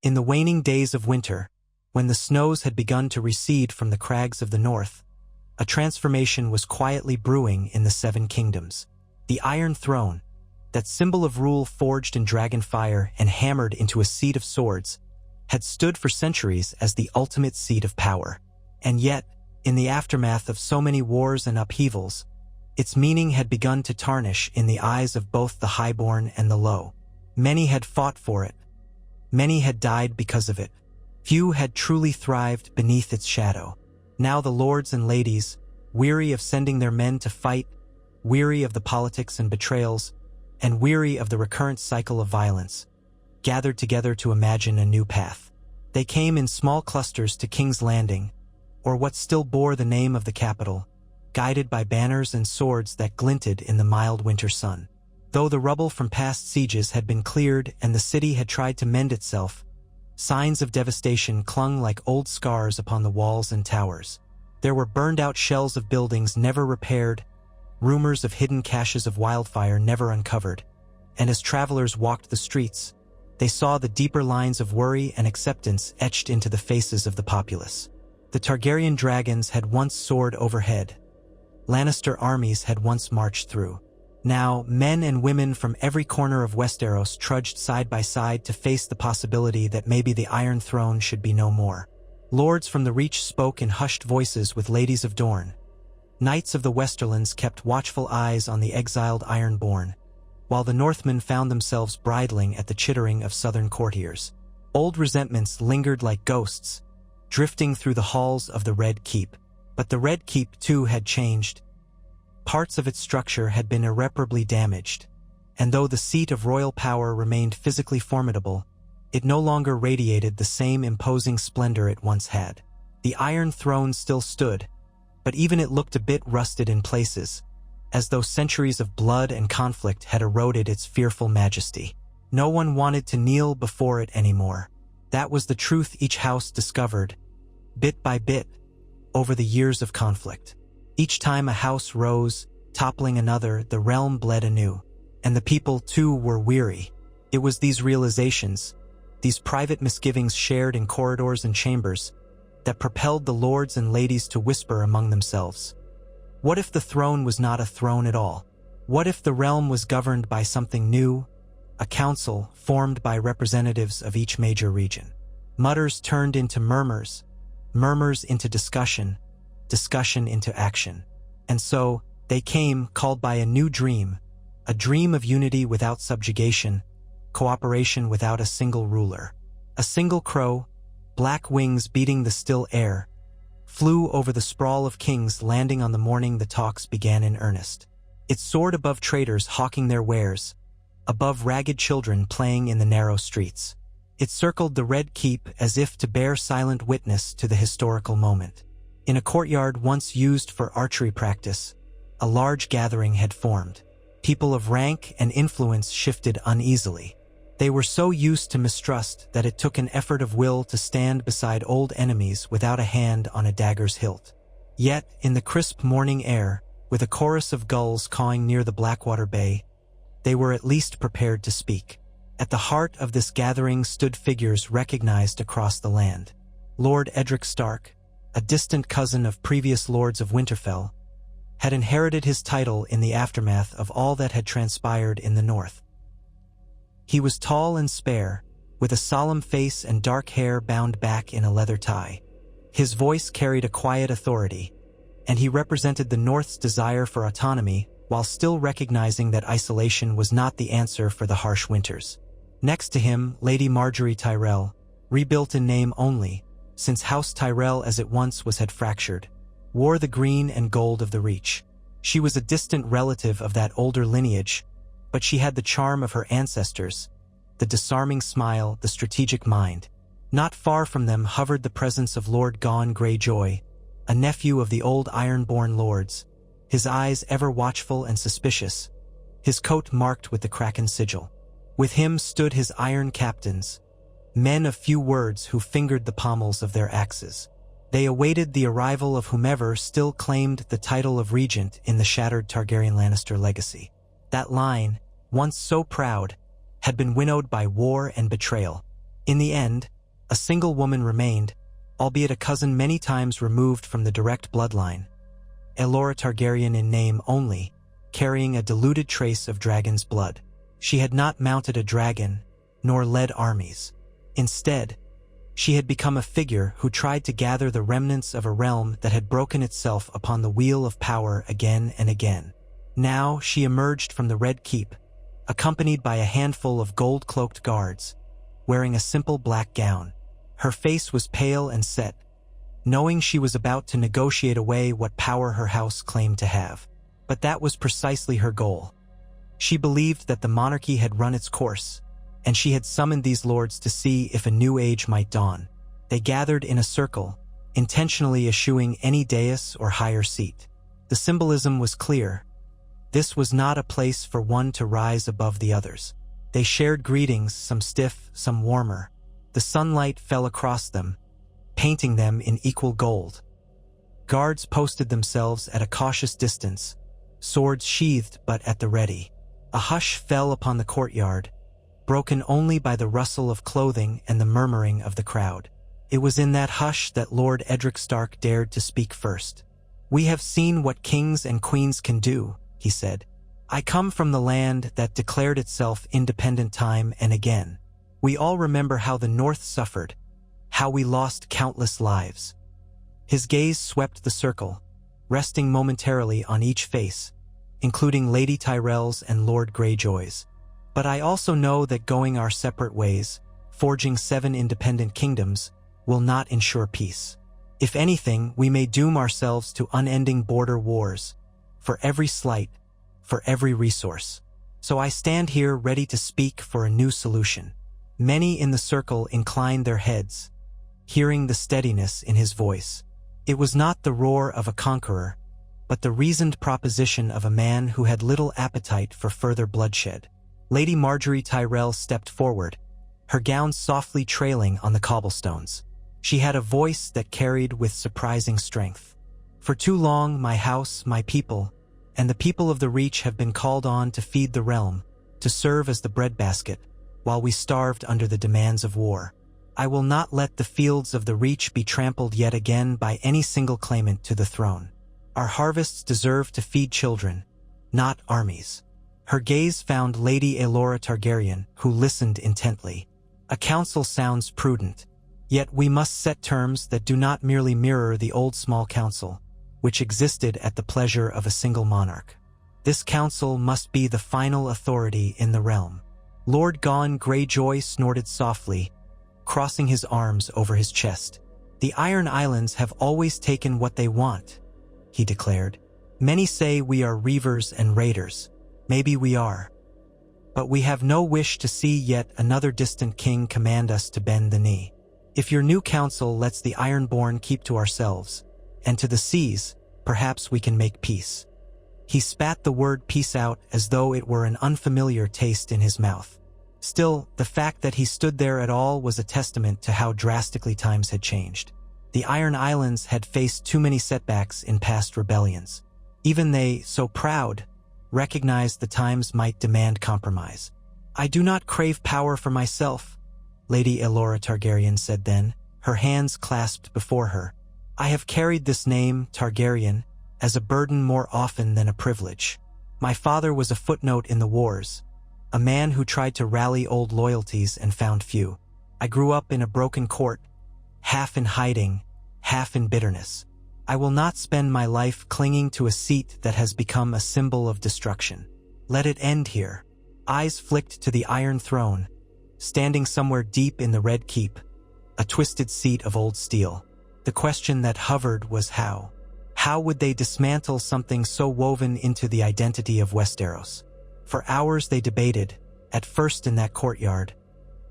In the waning days of winter, when the snows had begun to recede from the crags of the north, a transformation was quietly brewing in the Seven Kingdoms. The Iron Throne, that symbol of rule forged in dragon fire and hammered into a seat of swords, had stood for centuries as the ultimate seat of power. And yet, in the aftermath of so many wars and upheavals, its meaning had begun to tarnish in the eyes of both the highborn and the low. Many had fought for it. Many had died because of it. Few had truly thrived beneath its shadow. Now the lords and ladies, weary of sending their men to fight, weary of the politics and betrayals, and weary of the recurrent cycle of violence, gathered together to imagine a new path. They came in small clusters to King's Landing, or what still bore the name of the capital, guided by banners and swords that glinted in the mild winter sun. Though the rubble from past sieges had been cleared and the city had tried to mend itself, signs of devastation clung like old scars upon the walls and towers. There were burned-out shells of buildings never repaired, rumors of hidden caches of wildfire never uncovered, and as travelers walked the streets, they saw the deeper lines of worry and acceptance etched into the faces of the populace. The Targaryen dragons had once soared overhead. Lannister armies had once marched through. Now, men and women from every corner of Westeros trudged side by side to face the possibility that maybe the Iron Throne should be no more. Lords from the Reach spoke in hushed voices with ladies of Dorne. Knights of the Westerlands kept watchful eyes on the exiled Ironborn, while the Northmen found themselves bridling at the chittering of southern courtiers. Old resentments lingered like ghosts, drifting through the halls of the Red Keep. But the Red Keep, too, had changed. Parts of its structure had been irreparably damaged, and though the seat of royal power remained physically formidable, it no longer radiated the same imposing splendor it once had. The Iron Throne still stood, but even it looked a bit rusted in places, as though centuries of blood and conflict had eroded its fearful majesty. No one wanted to kneel before it anymore. That was the truth each house discovered, bit by bit, over the years of conflict. Each time a house rose, toppling another, the realm bled anew, and the people, too, were weary. It was these realizations, these private misgivings shared in corridors and chambers, that propelled the lords and ladies to whisper among themselves. What if the throne was not a throne at all? What if the realm was governed by something new, a council formed by representatives of each major region? Mutters turned into murmurs, murmurs into discussion, discussion into action. And so, they came, called by a new dream, a dream of unity without subjugation, cooperation without a single ruler. A single crow, black wings beating the still air, flew over the sprawl of kings, landing on the morning the talks began in earnest. It soared above traders hawking their wares, above ragged children playing in the narrow streets. It circled the Red Keep as if to bear silent witness to the historical moment. In a courtyard once used for archery practice, a large gathering had formed. People of rank and influence shifted uneasily. They were so used to mistrust that it took an effort of will to stand beside old enemies without a hand on a dagger's hilt. Yet, in the crisp morning air, with a chorus of gulls cawing near the Blackwater Bay, they were at least prepared to speak. At the heart of this gathering stood figures recognized across the land. Lord Edric Stark, a distant cousin of previous lords of Winterfell, had inherited his title in the aftermath of all that had transpired in the north. He was tall and spare, with a solemn face and dark hair bound back in a leather tie. His voice carried a quiet authority, and he represented the North's desire for autonomy while still recognizing that isolation was not the answer for the harsh winters. Next to him, Lady Margaery Tyrell, rebuilt in name only, since House Tyrell as it once was had fractured, wore the green and gold of the Reach. She was a distant relative of that older lineage, but she had the charm of her ancestors, the disarming smile, the strategic mind. Not far from them hovered the presence of Lord Gon Greyjoy, a nephew of the old Ironborn lords, his eyes ever watchful and suspicious, his coat marked with the Kraken sigil. With him stood his iron captains, men of few words who fingered the pommels of their axes. They awaited the arrival of whomever still claimed the title of regent in the shattered Targaryen Lannister legacy. That line, once so proud, had been winnowed by war and betrayal. In the end, A single woman remained, albeit a cousin many times removed from the direct bloodline. Aelora Targaryen in name only, carrying a diluted trace of dragon's blood. She had not mounted a dragon, nor led armies. Instead, she had become a figure who tried to gather the remnants of a realm that had broken itself upon the wheel of power again and again. Now she emerged from the Red Keep, accompanied by a handful of gold-cloaked guards, wearing a simple black gown. Her face was pale and set, knowing she was about to negotiate away what power her house claimed to have. But that was precisely her goal. She believed that the monarchy had run its course, and she had summoned these lords to see if a new age might dawn. They gathered in a circle, intentionally eschewing any dais or higher seat. The symbolism was clear. This was not a place for one to rise above the others. They shared greetings, some stiff, some warmer. The sunlight fell across them, painting them in equal gold. Guards posted themselves at a cautious distance, swords sheathed but at the ready. A hush fell upon the courtyard, broken only by the rustle of clothing and the murmuring of the crowd. It was in that hush that Lord Edric Stark dared to speak first. "We have seen what kings and queens can do," he said. "I come from the land that declared itself independent time and again. We all remember how the North suffered, how we lost countless lives." His gaze swept the circle, resting momentarily on each face, including Lady Tyrell's and Lord Greyjoy's. "But I also know that going our separate ways, forging 7 independent kingdoms, will not ensure peace. If anything, we may doom ourselves to unending border wars, for every slight, for every resource. So I stand here ready to speak for a new solution." Many in the circle inclined their heads, hearing the steadiness in his voice. It was not the roar of a conqueror, but the reasoned proposition of a man who had little appetite for further bloodshed. Lady Margaery Tyrell stepped forward, her gown softly trailing on the cobblestones. She had a voice that carried with surprising strength. "For too long, my house, my people, and the people of the Reach have been called on to feed the realm, to serve as the breadbasket, while we starved under the demands of war. I will not let the fields of the Reach be trampled yet again by any single claimant to the throne. Our harvests deserve to feed children, not armies." Her gaze found Lady Aelora Targaryen, who listened intently. "A council sounds prudent, yet we must set terms that do not merely mirror the old small council, which existed at the pleasure of a single monarch. This council must be the final authority in the realm." Lord Gon Greyjoy snorted softly, crossing his arms over his chest. "The Iron Islands have always taken what they want," he declared. "Many say we are reavers and raiders. Maybe we are. But we have no wish to see yet another distant king command us to bend the knee. If your new council lets the Ironborn keep to ourselves, and to the seas, perhaps we can make peace." He spat the word peace out as though it were an unfamiliar taste in his mouth. Still, the fact that he stood there at all was a testament to how drastically times had changed. The Iron Islands had faced too many setbacks in past rebellions. Even they, so proud, recognized the times might demand compromise. "I do not crave power for myself," Lady Aelora Targaryen said then, her hands clasped before her. "I have carried this name, Targaryen, as a burden more often than a privilege. My father was a footnote in the wars, a man who tried to rally old loyalties and found few. I grew up in a broken court, half in hiding, half in bitterness. I will not spend my life clinging to a seat that has become a symbol of destruction. Let it end here." Eyes flicked to the Iron Throne, standing somewhere deep in the Red Keep, a twisted seat of old steel. The question that hovered was how. How would they dismantle something so woven into the identity of Westeros? For hours they debated, at first in that courtyard,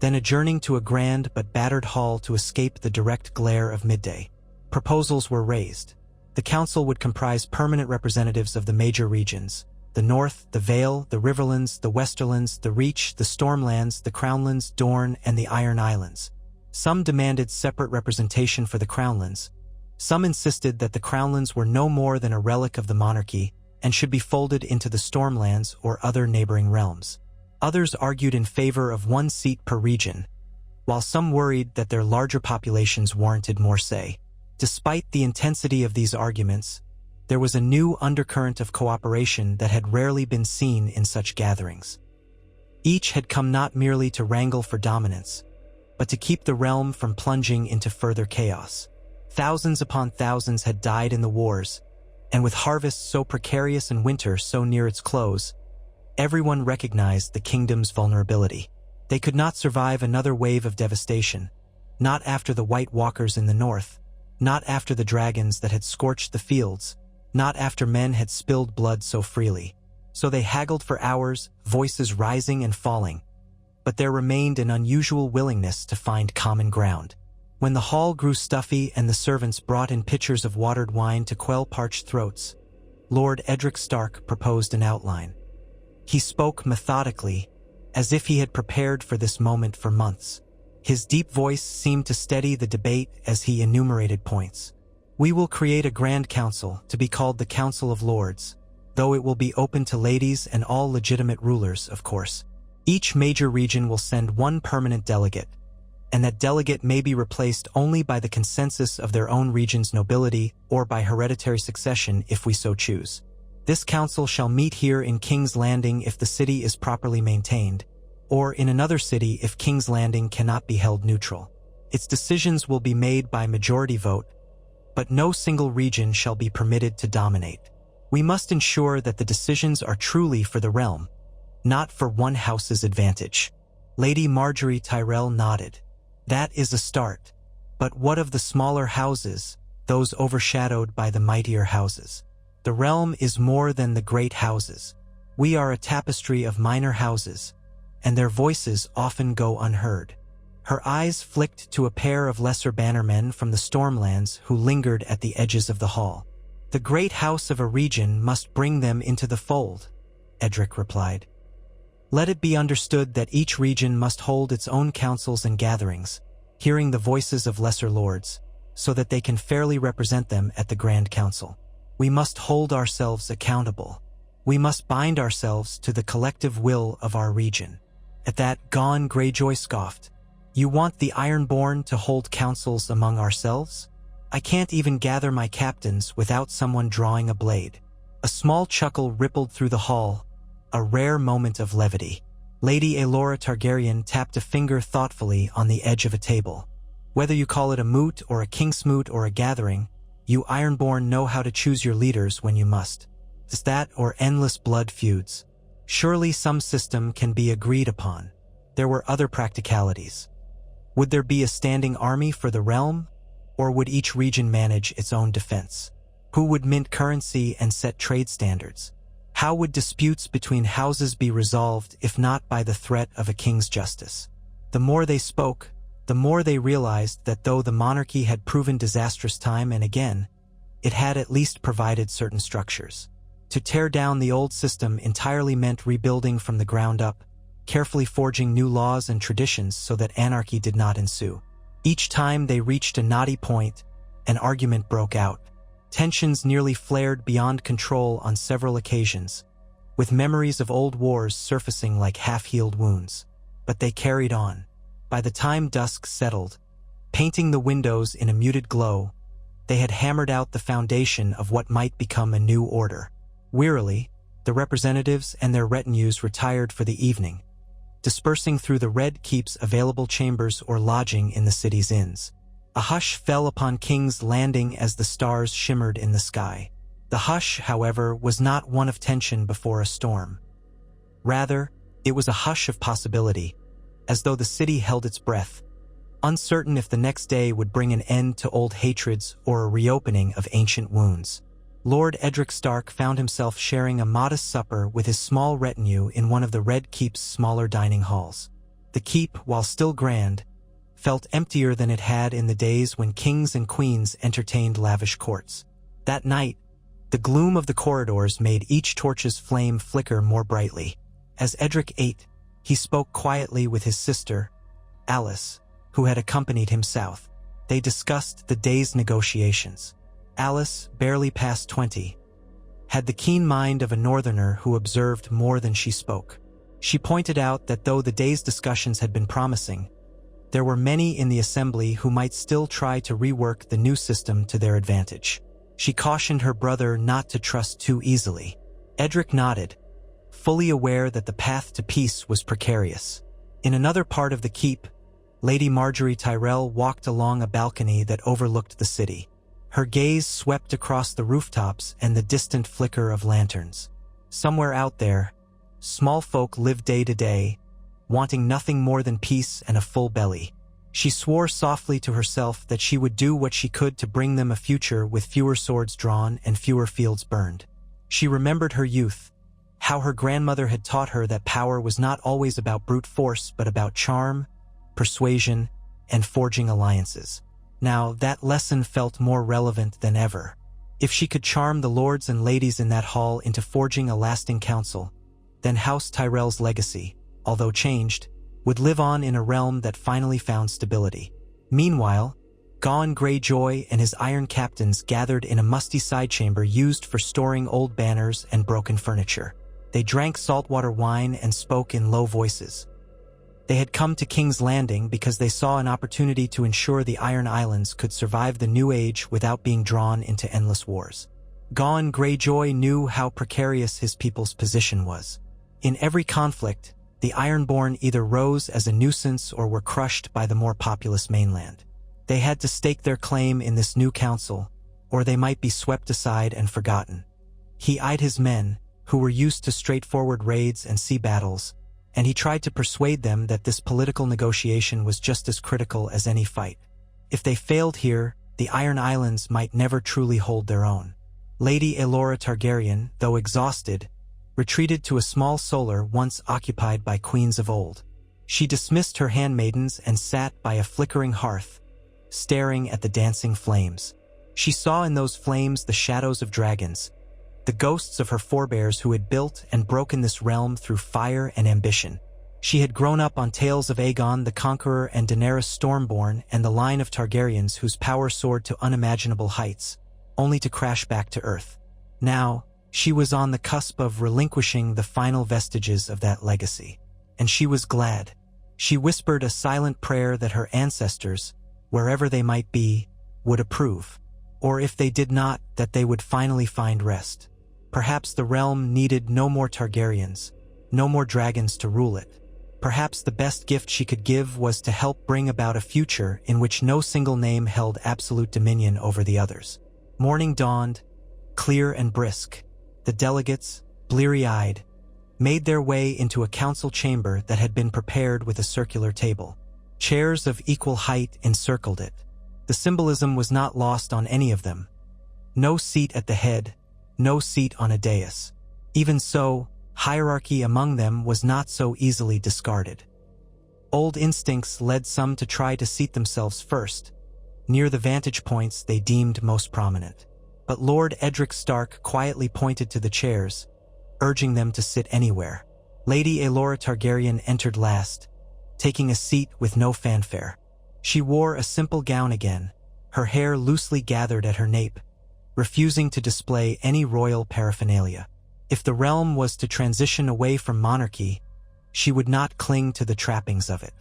then adjourning to a grand but battered hall to escape the direct glare of midday. Proposals were raised. The council would comprise permanent representatives of the major regions: the North, the Vale, the Riverlands, the Westerlands, the Reach, the Stormlands, the Crownlands, Dorne, and the Iron Islands. Some demanded separate representation for the Crownlands. Some insisted that the Crownlands were no more than a relic of the monarchy and should be folded into the Stormlands or other neighboring realms. Others argued in favor of one seat per region, while some worried that their larger populations warranted more say. Despite the intensity of these arguments, there was a new undercurrent of cooperation that had rarely been seen in such gatherings. Each had come not merely to wrangle for dominance, but to keep the realm from plunging into further chaos. Thousands upon thousands had died in the wars, and with harvests so precarious and winter so near its close, everyone recognized the kingdom's vulnerability. They could not survive another wave of devastation, not after the White Walkers in the north, not after the dragons that had scorched the fields, not after men had spilled blood so freely. So they haggled for hours, voices rising and falling. But there remained an unusual willingness to find common ground. When the hall grew stuffy and the servants brought in pitchers of watered wine to quell parched throats, Lord Edric Stark proposed an outline. He spoke methodically, as if he had prepared for this moment for months. His deep voice seemed to steady the debate as he enumerated points. "We will create a Grand Council to be called the Council of Lords, though it will be open to ladies and all legitimate rulers, of course. Each major region will send one permanent delegate, and that delegate may be replaced only by the consensus of their own region's nobility or by hereditary succession if we so choose. This council shall meet here in King's Landing if the city is properly maintained, or in another city if King's Landing cannot be held neutral. Its decisions will be made by majority vote, but no single region shall be permitted to dominate. We must ensure that the decisions are truly for the realm, not for one house's advantage." Lady Marjorie Tyrell nodded. "That is a start. But what of the smaller houses, those overshadowed by the mightier houses? The realm is more than the great houses. We are a tapestry of minor houses, and their voices often go unheard." Her eyes flicked to a pair of lesser bannermen from the Stormlands who lingered at the edges of the hall. "The great house of a region must bring them into the fold," Edric replied. "Let it be understood that each region must hold its own councils and gatherings, hearing the voices of lesser lords, so that they can fairly represent them at the Grand Council. We must hold ourselves accountable. We must bind ourselves to the collective will of our region." At that, Gon Greyjoy scoffed. "You want the Ironborn to hold councils among ourselves? I can't even gather my captains without someone drawing a blade." A small chuckle rippled through the hall, a rare moment of levity. Lady Aelora Targaryen tapped a finger thoughtfully on the edge of a table. "Whether you call it a moot or a kingsmoot or a gathering, you Ironborn know how to choose your leaders when you must. Is that or endless blood feuds? Surely some system can be agreed upon." There were other practicalities. Would there be a standing army for the realm, or would each region manage its own defense? Who would mint currency and set trade standards? How would disputes between houses be resolved if not by the threat of a king's justice? The more they spoke, the more they realized that though the monarchy had proven disastrous time and again, it had at least provided certain structures. To tear down the old system entirely meant rebuilding from the ground up, carefully forging new laws and traditions so that anarchy did not ensue. Each time they reached a knotty point, an argument broke out. Tensions nearly flared beyond control on several occasions, with memories of old wars surfacing like half-healed wounds. But they carried on. By the time dusk settled, painting the windows in a muted glow, they had hammered out the foundation of what might become a new order. Wearily, the representatives and their retinues retired for the evening, dispersing through the Red Keep's available chambers or lodging in the city's inns. A hush fell upon King's Landing as the stars shimmered in the sky. The hush, however, was not one of tension before a storm. Rather, it was a hush of possibility, as though the city held its breath, uncertain if the next day would bring an end to old hatreds or a reopening of ancient wounds. Lord Edric Stark found himself sharing a modest supper with his small retinue in one of the Red Keep's smaller dining halls. The keep, while still grand, felt emptier than it had in the days when kings and queens entertained lavish courts. That night, the gloom of the corridors made each torch's flame flicker more brightly. As Edric ate, he spoke quietly with his sister, Alice, who had accompanied him south. They discussed the day's negotiations. Alice, barely past 20, had the keen mind of a northerner who observed more than she spoke. She pointed out that though the day's discussions had been promising, there were many in the assembly who might still try to rework the new system to their advantage. She cautioned her brother not to trust too easily. Edric nodded, fully aware that the path to peace was precarious. In another part of the keep, Lady Marjorie Tyrell walked along a balcony that overlooked the city. Her gaze swept across the rooftops and the distant flicker of lanterns. Somewhere out there, small folk lived day to day, wanting nothing more than peace and a full belly. She swore softly to herself that she would do what she could to bring them a future with fewer swords drawn and fewer fields burned. She remembered her youth, how her grandmother had taught her that power was not always about brute force but about charm, persuasion, and forging alliances. Now, that lesson felt more relevant than ever. If she could charm the lords and ladies in that hall into forging a lasting council, then House Tyrell's legacy, although changed, would live on in a realm that finally found stability. Meanwhile, Gawain Greyjoy and his iron captains gathered in a musty side chamber used for storing old banners and broken furniture. They drank saltwater wine and spoke in low voices. They had come to King's Landing because they saw an opportunity to ensure the Iron Islands could survive the New Age without being drawn into endless wars. Gawain Greyjoy knew how precarious his people's position was. In every conflict, the Ironborn either rose as a nuisance or were crushed by the more populous mainland. They had to stake their claim in this new council, or they might be swept aside and forgotten. He eyed his men, who were used to straightforward raids and sea battles, and he tried to persuade them that this political negotiation was just as critical as any fight. If they failed here, the Iron Islands might never truly hold their own. Lady Aelora Targaryen, though exhausted, retreated to a small solar once occupied by queens of old. She dismissed her handmaidens and sat by a flickering hearth, staring at the dancing flames. She saw in those flames the shadows of dragons, the ghosts of her forebears who had built and broken this realm through fire and ambition. She had grown up on tales of Aegon the Conqueror and Daenerys Stormborn and the line of Targaryens whose power soared to unimaginable heights, only to crash back to earth. Now, she was on the cusp of relinquishing the final vestiges of that legacy. And she was glad. She whispered a silent prayer that her ancestors, wherever they might be, would approve. Or if they did not, that they would finally find rest. Perhaps the realm needed no more Targaryens, no more dragons to rule it. Perhaps the best gift she could give was to help bring about a future in which no single name held absolute dominion over the others. Morning dawned, clear and brisk. The delegates, bleary-eyed, made their way into a council chamber that had been prepared with a circular table. Chairs of equal height encircled it. The symbolism was not lost on any of them. No seat at the head, no seat on a dais. Even so, hierarchy among them was not so easily discarded. Old instincts led some to try to seat themselves first, near the vantage points they deemed most prominent. But Lord Edric Stark quietly pointed to the chairs, urging them to sit anywhere. Lady Aelora Targaryen entered last, taking a seat with no fanfare. She wore a simple gown again, her hair loosely gathered at her nape, refusing to display any royal paraphernalia. If the realm was to transition away from monarchy, she would not cling to the trappings of it.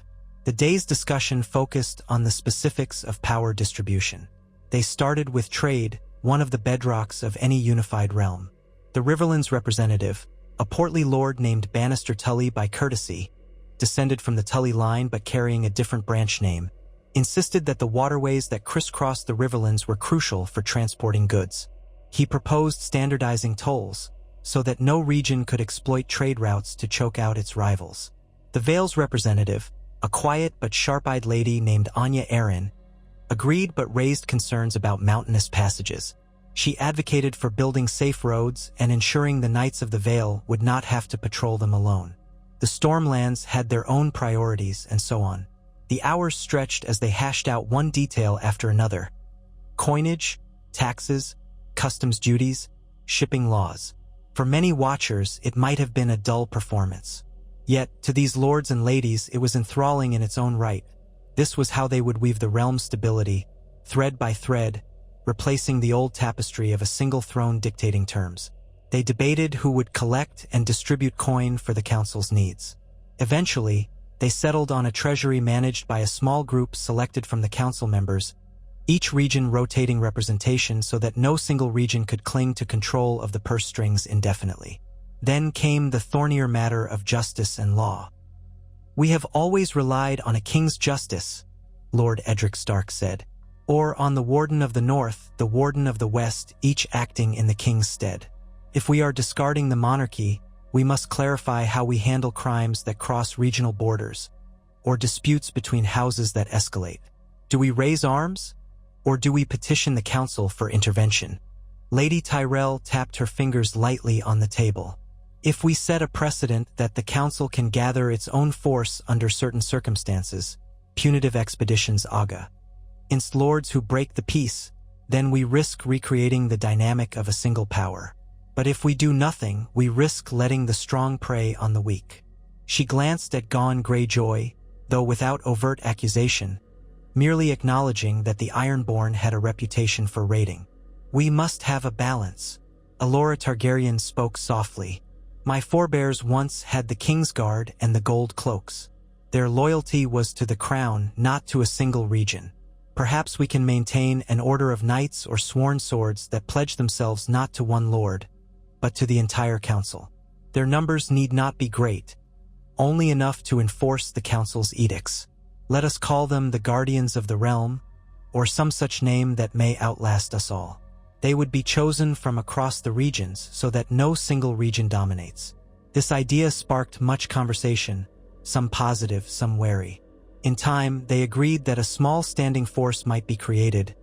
The day's discussion focused on the specifics of power distribution. They started with trade, one of the bedrocks of any unified realm. The Riverlands representative, a portly lord named Bannister Tully by courtesy, descended from the Tully line but carrying a different branch name, insisted that the waterways that crisscrossed the Riverlands were crucial for transporting goods. He proposed standardizing tolls, so that no region could exploit trade routes to choke out its rivals. The Vale's representative, a quiet but sharp-eyed lady named Anya Arryn, agreed but raised concerns about mountainous passages. She advocated for building safe roads and ensuring the Knights of the Vale would not have to patrol them alone. The Stormlands had their own priorities, and so on. The hours stretched as they hashed out one detail after another. Coinage, taxes, customs duties, shipping laws. For many watchers, it might have been a dull performance. Yet, to these lords and ladies, it was enthralling in its own right. This was how they would weave the realm's stability, thread by thread, replacing the old tapestry of a single throne dictating terms. They debated who would collect and distribute coin for the council's needs. Eventually, They settled on a treasury managed by a small group selected from the council members, each region rotating representation so that no single region could cling to control of the purse strings indefinitely. Then came the thornier matter of justice and law. "We have always relied on a king's justice," Lord Edric Stark said, "or on the Warden of the North, the Warden of the West, each acting in the king's stead. If we are discarding the monarchy, we must clarify how we handle crimes that cross regional borders, or disputes between houses that escalate. Do we raise arms, or do we petition the council for intervention?" Lady Tyrell tapped her fingers lightly on the table. "If we set a precedent that the council can gather its own force under certain circumstances, punitive expeditions against lords who break the peace, then we risk recreating the dynamic of a single power. But if we do nothing, we risk letting the strong prey on the weak." She glanced at Gon Greyjoy, though without overt accusation, merely acknowledging that the Ironborn had a reputation for raiding. "We must have a balance." Alora Targaryen spoke softly. "My forebears once had the Kingsguard and the Gold Cloaks. Their loyalty was to the crown, not to a single region. Perhaps we can maintain an order of knights or sworn swords that pledge themselves not to one lord, but to the entire council. Their numbers need not be great, only enough to enforce the council's edicts. Let us call them the Guardians of the Realm, or some such name that may outlast us all. They would be chosen from across the regions so that no single region dominates." This idea sparked much conversation, some positive, some wary. In time, they agreed that a small standing force might be created,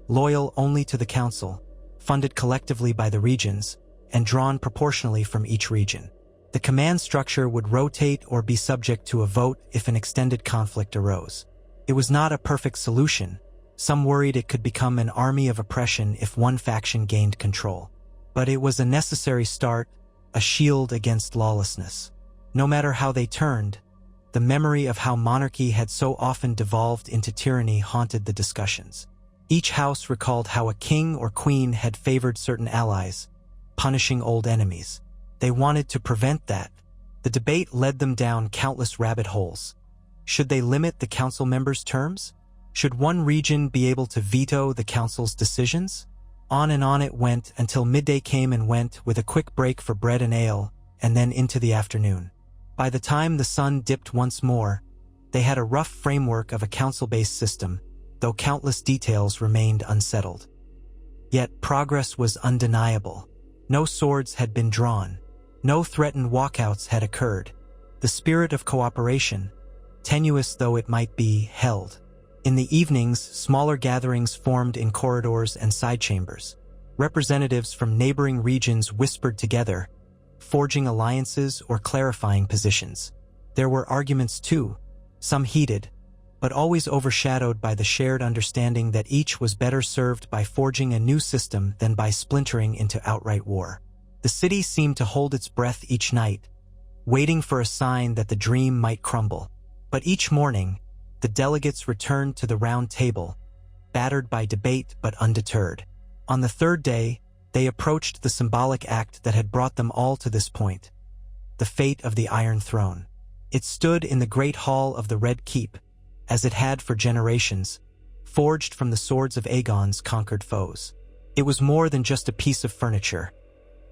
loyal only to the council, funded collectively by the regions, and drawn proportionally from each region. The command structure would rotate or be subject to a vote if an extended conflict arose. It was not a perfect solution. Some worried it could become an army of oppression if one faction gained control. But it was a necessary start, a shield against lawlessness. No matter how they turned, the memory of how monarchy had so often devolved into tyranny haunted the discussions. Each house recalled how a king or queen had favored certain allies, punishing old enemies. They wanted to prevent that. The debate led them down countless rabbit holes. Should they limit the council members' terms? Should one region be able to veto the council's decisions? On and on it went until midday came and went, with a quick break for bread and ale, and then into the afternoon. By the time the sun dipped once more, they had a rough framework of a council-based system, though countless details remained unsettled. Yet progress was undeniable. No swords had been drawn. No threatened walkouts had occurred. The spirit of cooperation, tenuous though it might be, held. In the evenings, smaller gatherings formed in corridors and side chambers. Representatives from neighboring regions whispered together, forging alliances or clarifying positions. There were arguments too, some heated, but always overshadowed by the shared understanding that each was better served by forging a new system than by splintering into outright war. The city seemed to hold its breath each night, waiting for a sign that the dream might crumble. But each morning, the delegates returned to the round table, battered by debate but undeterred. On the third day, they approached the symbolic act that had brought them all to this point, the fate of the Iron Throne. It stood in the great hall of the Red Keep, as it had for generations, forged from the swords of Aegon's conquered foes. It was more than just a piece of furniture.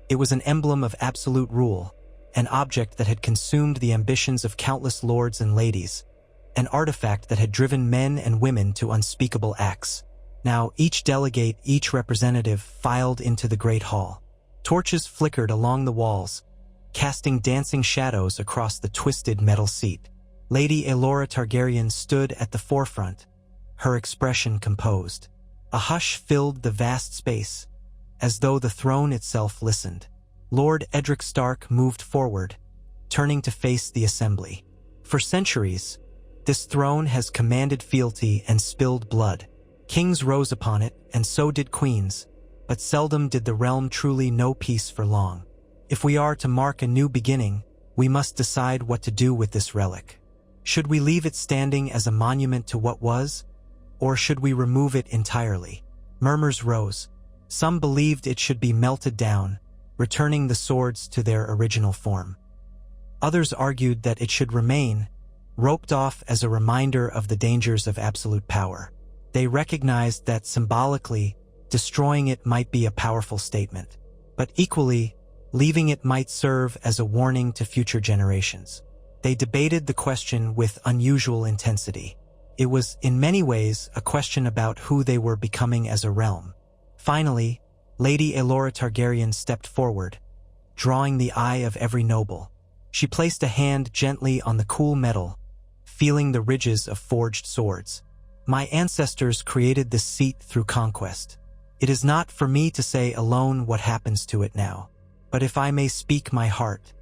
It was an emblem of absolute rule, an object that had consumed the ambitions of countless lords and ladies, an artifact that had driven men and women to unspeakable acts. Now each delegate, each representative filed into the great hall. Torches flickered along the walls, casting dancing shadows across the twisted metal seat. Lady Aelora Targaryen stood at the forefront, her expression composed. A hush filled the vast space, as though the throne itself listened. Lord Edric Stark moved forward, turning to face the assembly. For centuries, this throne has commanded fealty and spilled blood. Kings rose upon it, and so did queens, but seldom did the realm truly know peace for long. If we are to mark a new beginning, we must decide what to do with this relic. Should we leave it standing as a monument to what was, or should we remove it entirely? Murmurs rose. Some believed it should be melted down, returning the swords to their original form. Others argued that it should remain, roped off as a reminder of the dangers of absolute power. They recognized that symbolically, destroying it might be a powerful statement, but equally, leaving it might serve as a warning to future generations. They debated the question with unusual intensity. It was, in many ways, a question about who they were becoming as a realm. Finally, Lady Aelora Targaryen stepped forward, drawing the eye of every noble. She placed a hand gently on the cool metal, feeling the ridges of forged swords. My ancestors created this seat through conquest. It is not for me to say alone what happens to it now. But if I may speak my heart,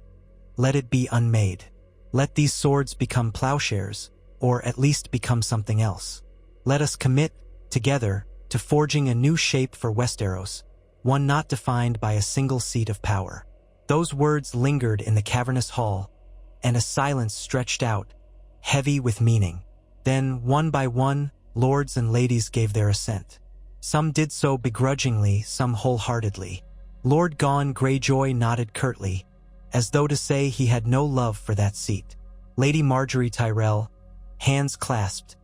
let it be unmade. Let these swords become plowshares, or at least become something else. Let us commit, together, to forging a new shape for Westeros, one not defined by a single seat of power. Those words lingered in the cavernous hall, and a silence stretched out, heavy with meaning. Then, one by one, lords and ladies gave their assent. Some did so begrudgingly, some wholeheartedly. Lord Gon Greyjoy nodded curtly, as though to say he had no love for that seat. Lady Margaery Tyrell, hands clasped,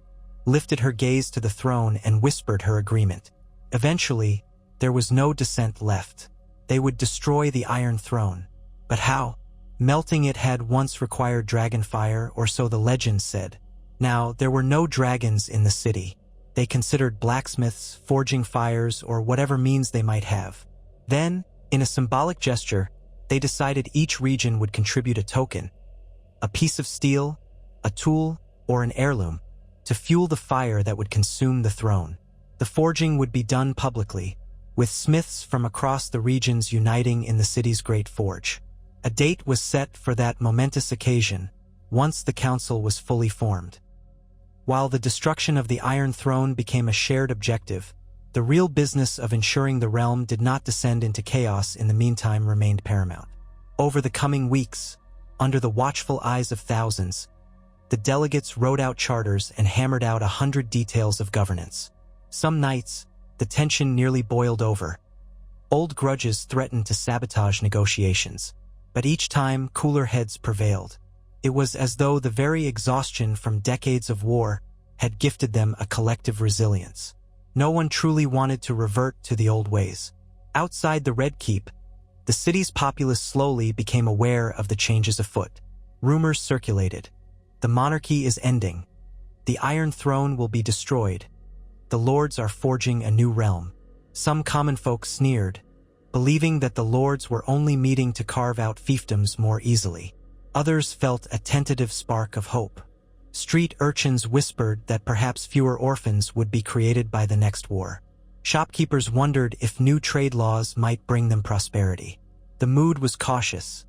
lifted her gaze to the throne and whispered her agreement. Eventually, there was no dissent left. They would destroy the Iron Throne. But how? Melting it had once required dragon fire, or so the legends said. Now, there were no dragons in the city. They considered blacksmiths, forging fires, or whatever means they might have. Then, in a symbolic gesture, they decided each region would contribute a token, a piece of steel, a tool, or an heirloom, to fuel the fire that would consume the throne. The forging would be done publicly, with smiths from across the regions uniting in the city's great forge. A date was set for that momentous occasion, once the council was fully formed. While the destruction of the Iron Throne became a shared objective, the real business of ensuring the realm did not descend into chaos in the meantime remained paramount. Over the coming weeks, under the watchful eyes of thousands, the delegates wrote out charters and hammered out 100 details of governance. Some nights, the tension nearly boiled over. Old grudges threatened to sabotage negotiations, but each time cooler heads prevailed. It was as though the very exhaustion from decades of war had gifted them a collective resilience. No one truly wanted to revert to the old ways. Outside the Red Keep, the city's populace slowly became aware of the changes afoot. Rumors circulated. The monarchy is ending. The Iron Throne will be destroyed. The lords are forging a new realm. Some common folk sneered, believing that the lords were only meeting to carve out fiefdoms more easily. Others felt a tentative spark of hope. Street urchins whispered that perhaps fewer orphans would be created by the next war. Shopkeepers wondered if new trade laws might bring them prosperity. The mood was cautious.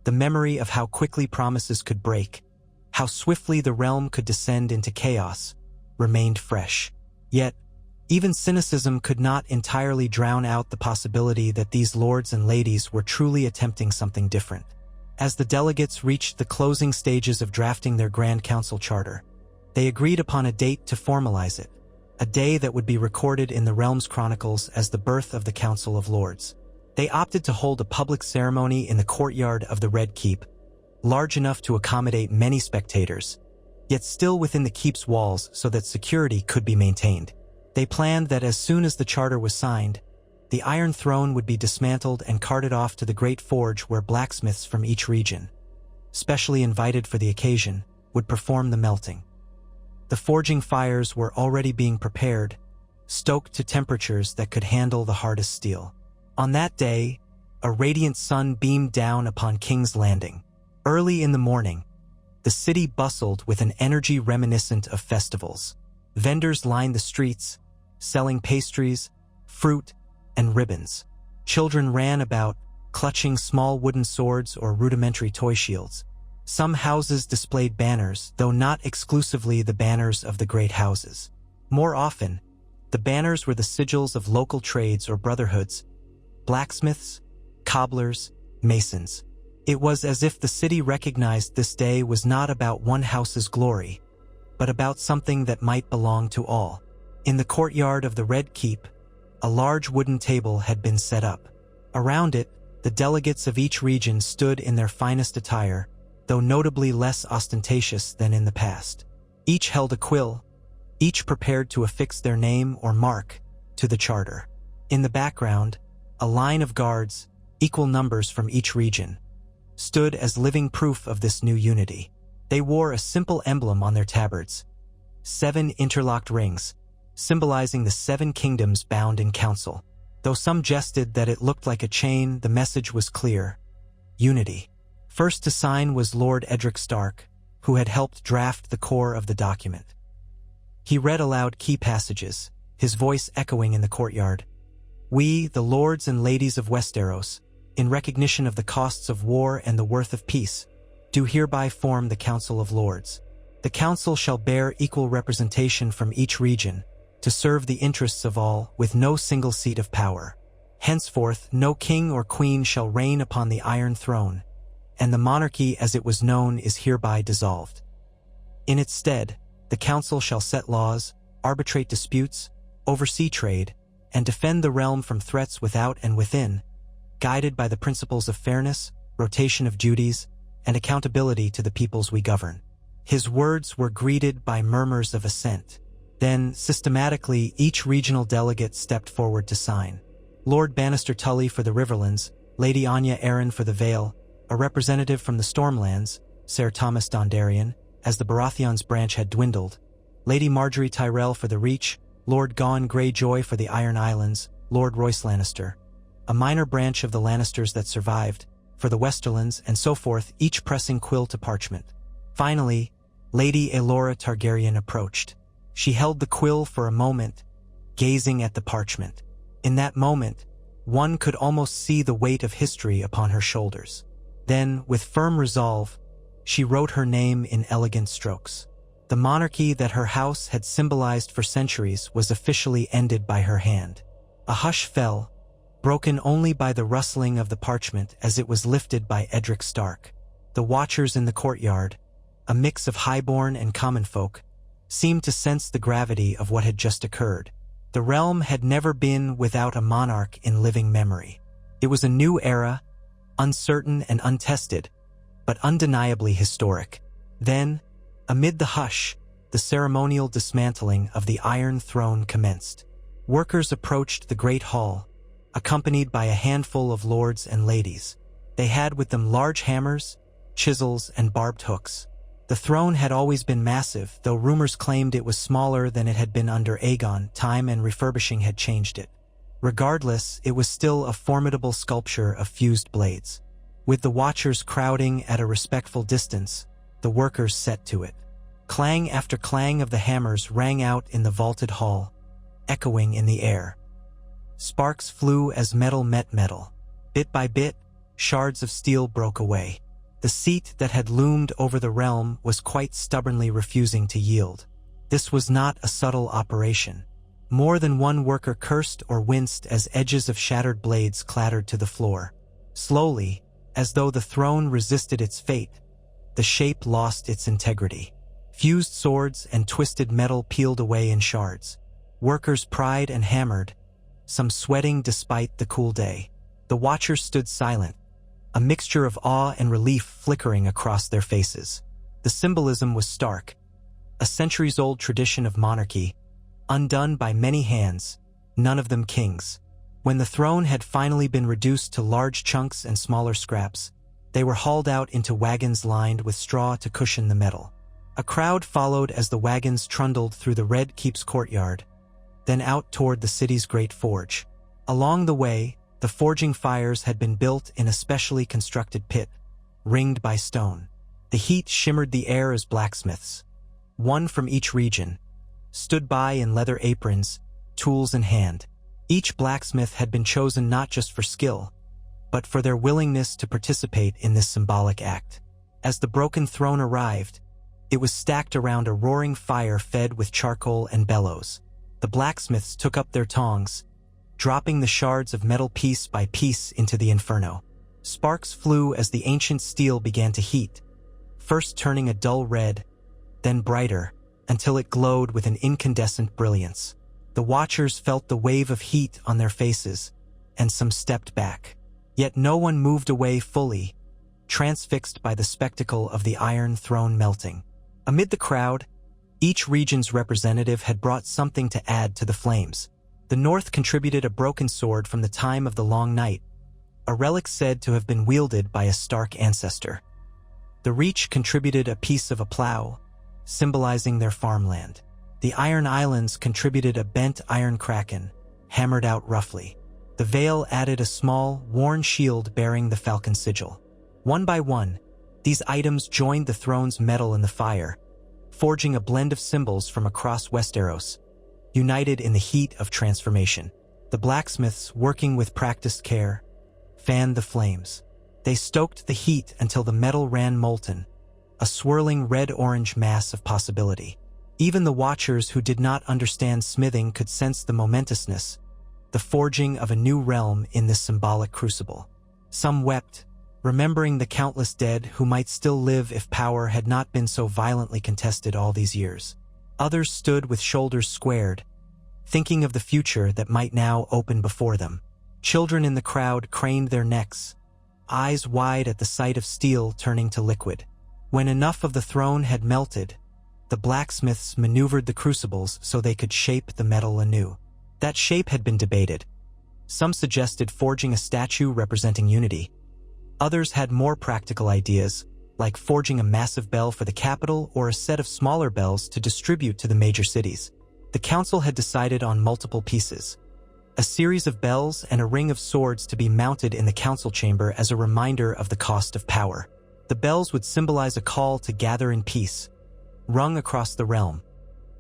The memory of how quickly promises could break, how swiftly the realm could descend into chaos, remained fresh. Yet, even cynicism could not entirely drown out the possibility that these lords and ladies were truly attempting something different. As the delegates reached the closing stages of drafting their Grand Council charter, they agreed upon a date to formalize it, a day that would be recorded in the realm's chronicles as the birth of the Council of Lords. They opted to hold a public ceremony in the courtyard of the Red Keep, large enough to accommodate many spectators, yet still within the keep's walls so that security could be maintained. They planned that as soon as the charter was signed, the Iron Throne would be dismantled and carted off to the Great Forge where blacksmiths from each region, specially invited for the occasion, would perform the melting. The forging fires were already being prepared, stoked to temperatures that could handle the hardest steel. On that day, a radiant sun beamed down upon King's Landing. Early in the morning, the city bustled with an energy reminiscent of festivals. Vendors lined the streets, selling pastries, fruit, and ribbons. Children ran about, clutching small wooden swords or rudimentary toy shields. Some houses displayed banners, though not exclusively the banners of the great houses. More often, the banners were the sigils of local trades or brotherhoods, blacksmiths, cobblers, masons. It was as if the city recognized this day was not about one house's glory, but about something that might belong to all. In the courtyard of the Red Keep, a large wooden table had been set up. Around it, the delegates of each region stood in their finest attire, though notably less ostentatious than in the past. Each held a quill, each prepared to affix their name or mark to the charter. In the background, a line of guards, equal numbers from each region, stood as living proof of this new unity. They wore a simple emblem on their tabards, 7 interlocked rings, symbolizing the 7 kingdoms bound in council. Though some jested that it looked like a chain, the message was clear: unity. First to sign was Lord Edric Stark, who had helped draft the core of the document. He read aloud key passages, his voice echoing in the courtyard. "We, the lords and ladies of Westeros, in recognition of the costs of war and the worth of peace, do hereby form the Council of Lords. The council shall bear equal representation from each region, to serve the interests of all, with no single seat of power. Henceforth, no king or queen shall reign upon the Iron Throne, and the monarchy as it was known is hereby dissolved. In its stead, the council shall set laws, arbitrate disputes, oversee trade, and defend the realm from threats without and within, guided by the principles of fairness, rotation of duties, and accountability to the peoples we govern." His words were greeted by murmurs of assent. Then, systematically, each regional delegate stepped forward to sign. Lord Bannister Tully for the Riverlands, Lady Anya Arryn for the Vale, a representative from the Stormlands, Sir Thomas Dondarrion, as the Baratheon's branch had dwindled, Lady Marjorie Tyrell for the Reach, Lord Gawain Greyjoy for the Iron Islands, Lord Royce Lannister, a minor branch of the Lannisters that survived, for the Westerlands, and so forth, each pressing quill to parchment. Finally, Lady Aelora Targaryen approached. She held the quill for a moment, gazing at the parchment. In that moment, one could almost see the weight of history upon her shoulders. Then, with firm resolve, she wrote her name in elegant strokes. The monarchy that her house had symbolized for centuries was officially ended by her hand. A hush fell, broken only by the rustling of the parchment as it was lifted by Edric Stark. The watchers in the courtyard, a mix of highborn and common folk, seemed to sense the gravity of what had just occurred. The realm had never been without a monarch in living memory. It was a new era, uncertain and untested, but undeniably historic. Then, amid the hush, the ceremonial dismantling of the Iron Throne commenced. Workers approached the Great Hall, accompanied by a handful of lords and ladies. They had with them large hammers, chisels, and barbed hooks. The throne had always been massive, though rumors claimed it was smaller than it had been under Aegon. Time and refurbishing had changed it. Regardless, it was still a formidable sculpture of fused blades. With the watchers crowding at a respectful distance, the workers set to it. Clang after clang of the hammers rang out in the vaulted hall, echoing in the air. Sparks flew as metal met metal. Bit by bit, shards of steel broke away. The seat that had loomed over the realm was quite stubbornly refusing to yield. This was not a subtle operation. More than one worker cursed or winced as edges of shattered blades clattered to the floor. Slowly, as though the throne resisted its fate, the shape lost its integrity. Fused swords and twisted metal peeled away in shards. Workers pried and hammered, some sweating despite the cool day. The watchers stood silent, a mixture of awe and relief flickering across their faces. The symbolism was stark, a centuries-old tradition of monarchy, undone by many hands, none of them kings. When the throne had finally been reduced to large chunks and smaller scraps, they were hauled out into wagons lined with straw to cushion the metal. A crowd followed as the wagons trundled through the Red Keep's courtyard, then out toward the city's great forge. Along the way, the forging fires had been built in a specially constructed pit, ringed by stone. The heat shimmered the air as blacksmiths, one from each region, stood by in leather aprons, tools in hand. Each blacksmith had been chosen not just for skill, but for their willingness to participate in this symbolic act. As the broken throne arrived, it was stacked around a roaring fire fed with charcoal and bellows. The blacksmiths took up their tongs, dropping the shards of metal piece by piece into the inferno. Sparks flew as the ancient steel began to heat, first turning a dull red, then brighter, until it glowed with an incandescent brilliance. The watchers felt the wave of heat on their faces, and some stepped back. Yet no one moved away fully, transfixed by the spectacle of the Iron Throne melting. Amid the crowd, each region's representative had brought something to add to the flames. The North contributed a broken sword from the time of the Long Night, a relic said to have been wielded by a Stark ancestor. The Reach contributed a piece of a plow, symbolizing their farmland. The Iron Islands contributed a bent iron kraken, hammered out roughly. The Vale added a small, worn shield bearing the Falcon sigil. One by one, these items joined the throne's metal in the fire, forging a blend of symbols from across Westeros, united in the heat of transformation. The blacksmiths, working with practiced care, fanned the flames. They stoked the heat until the metal ran molten, a swirling red-orange mass of possibility. Even the Watchers who did not understand smithing could sense the momentousness, the forging of a new realm in this symbolic crucible. Some wept, remembering the countless dead who might still live if power had not been so violently contested all these years. Others stood with shoulders squared, thinking of the future that might now open before them. Children in the crowd craned their necks, eyes wide at the sight of steel turning to liquid. When enough of the throne had melted, the blacksmiths maneuvered the crucibles so they could shape the metal anew. That shape had been debated. Some suggested forging a statue representing unity. Others had more practical ideas, like forging a massive bell for the capital or a set of smaller bells to distribute to the major cities. The council had decided on multiple pieces: a series of bells and a ring of swords to be mounted in the council chamber as a reminder of the cost of power. The bells would symbolize a call to gather in peace, rung across the realm,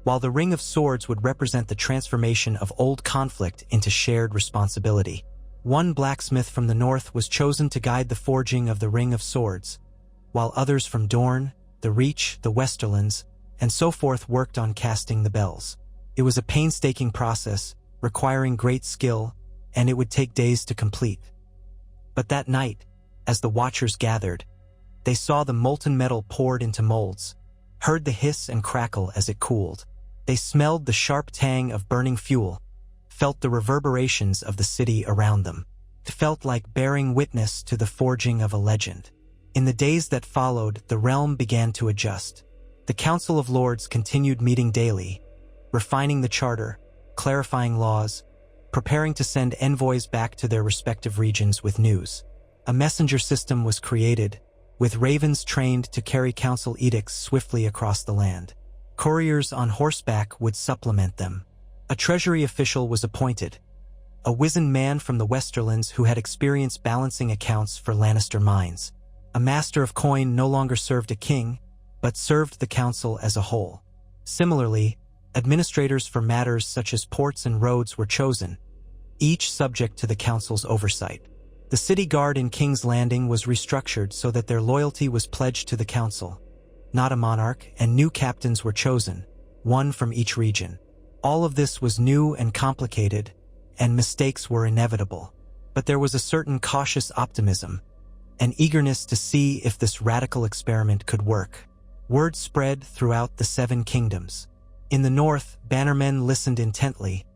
while the ring of swords would represent the transformation of old conflict into shared responsibility. One blacksmith from the north was chosen to guide the forging of the ring of swords, while others from Dorne, the Reach, the Westerlands, and so forth worked on casting the bells. It was a painstaking process, requiring great skill, and it would take days to complete. But that night, as the Watchers gathered, they saw the molten metal poured into molds, heard the hiss and crackle as it cooled. They smelled the sharp tang of burning fuel, felt the reverberations of the city around them. It felt like bearing witness to the forging of a legend. In the days that followed, the realm began to adjust. The Council of Lords continued meeting daily, refining the charter, clarifying laws, preparing to send envoys back to their respective regions with news. A messenger system was created, with ravens trained to carry council edicts swiftly across the land. Couriers on horseback would supplement them. A treasury official was appointed, a wizened man from the Westerlands who had experience balancing accounts for Lannister mines. A master of coin no longer served a king, but served the council as a whole. Similarly, administrators for matters such as ports and roads were chosen, each subject to the council's oversight. The city guard in King's Landing was restructured so that their loyalty was pledged to the council, not a monarch, and new captains were chosen, one from each region. All of this was new and complicated, and mistakes were inevitable. But there was a certain cautious optimism, an eagerness to see if this radical experiment could work. Word spread throughout the Seven Kingdoms. In the north, bannermen listened intently,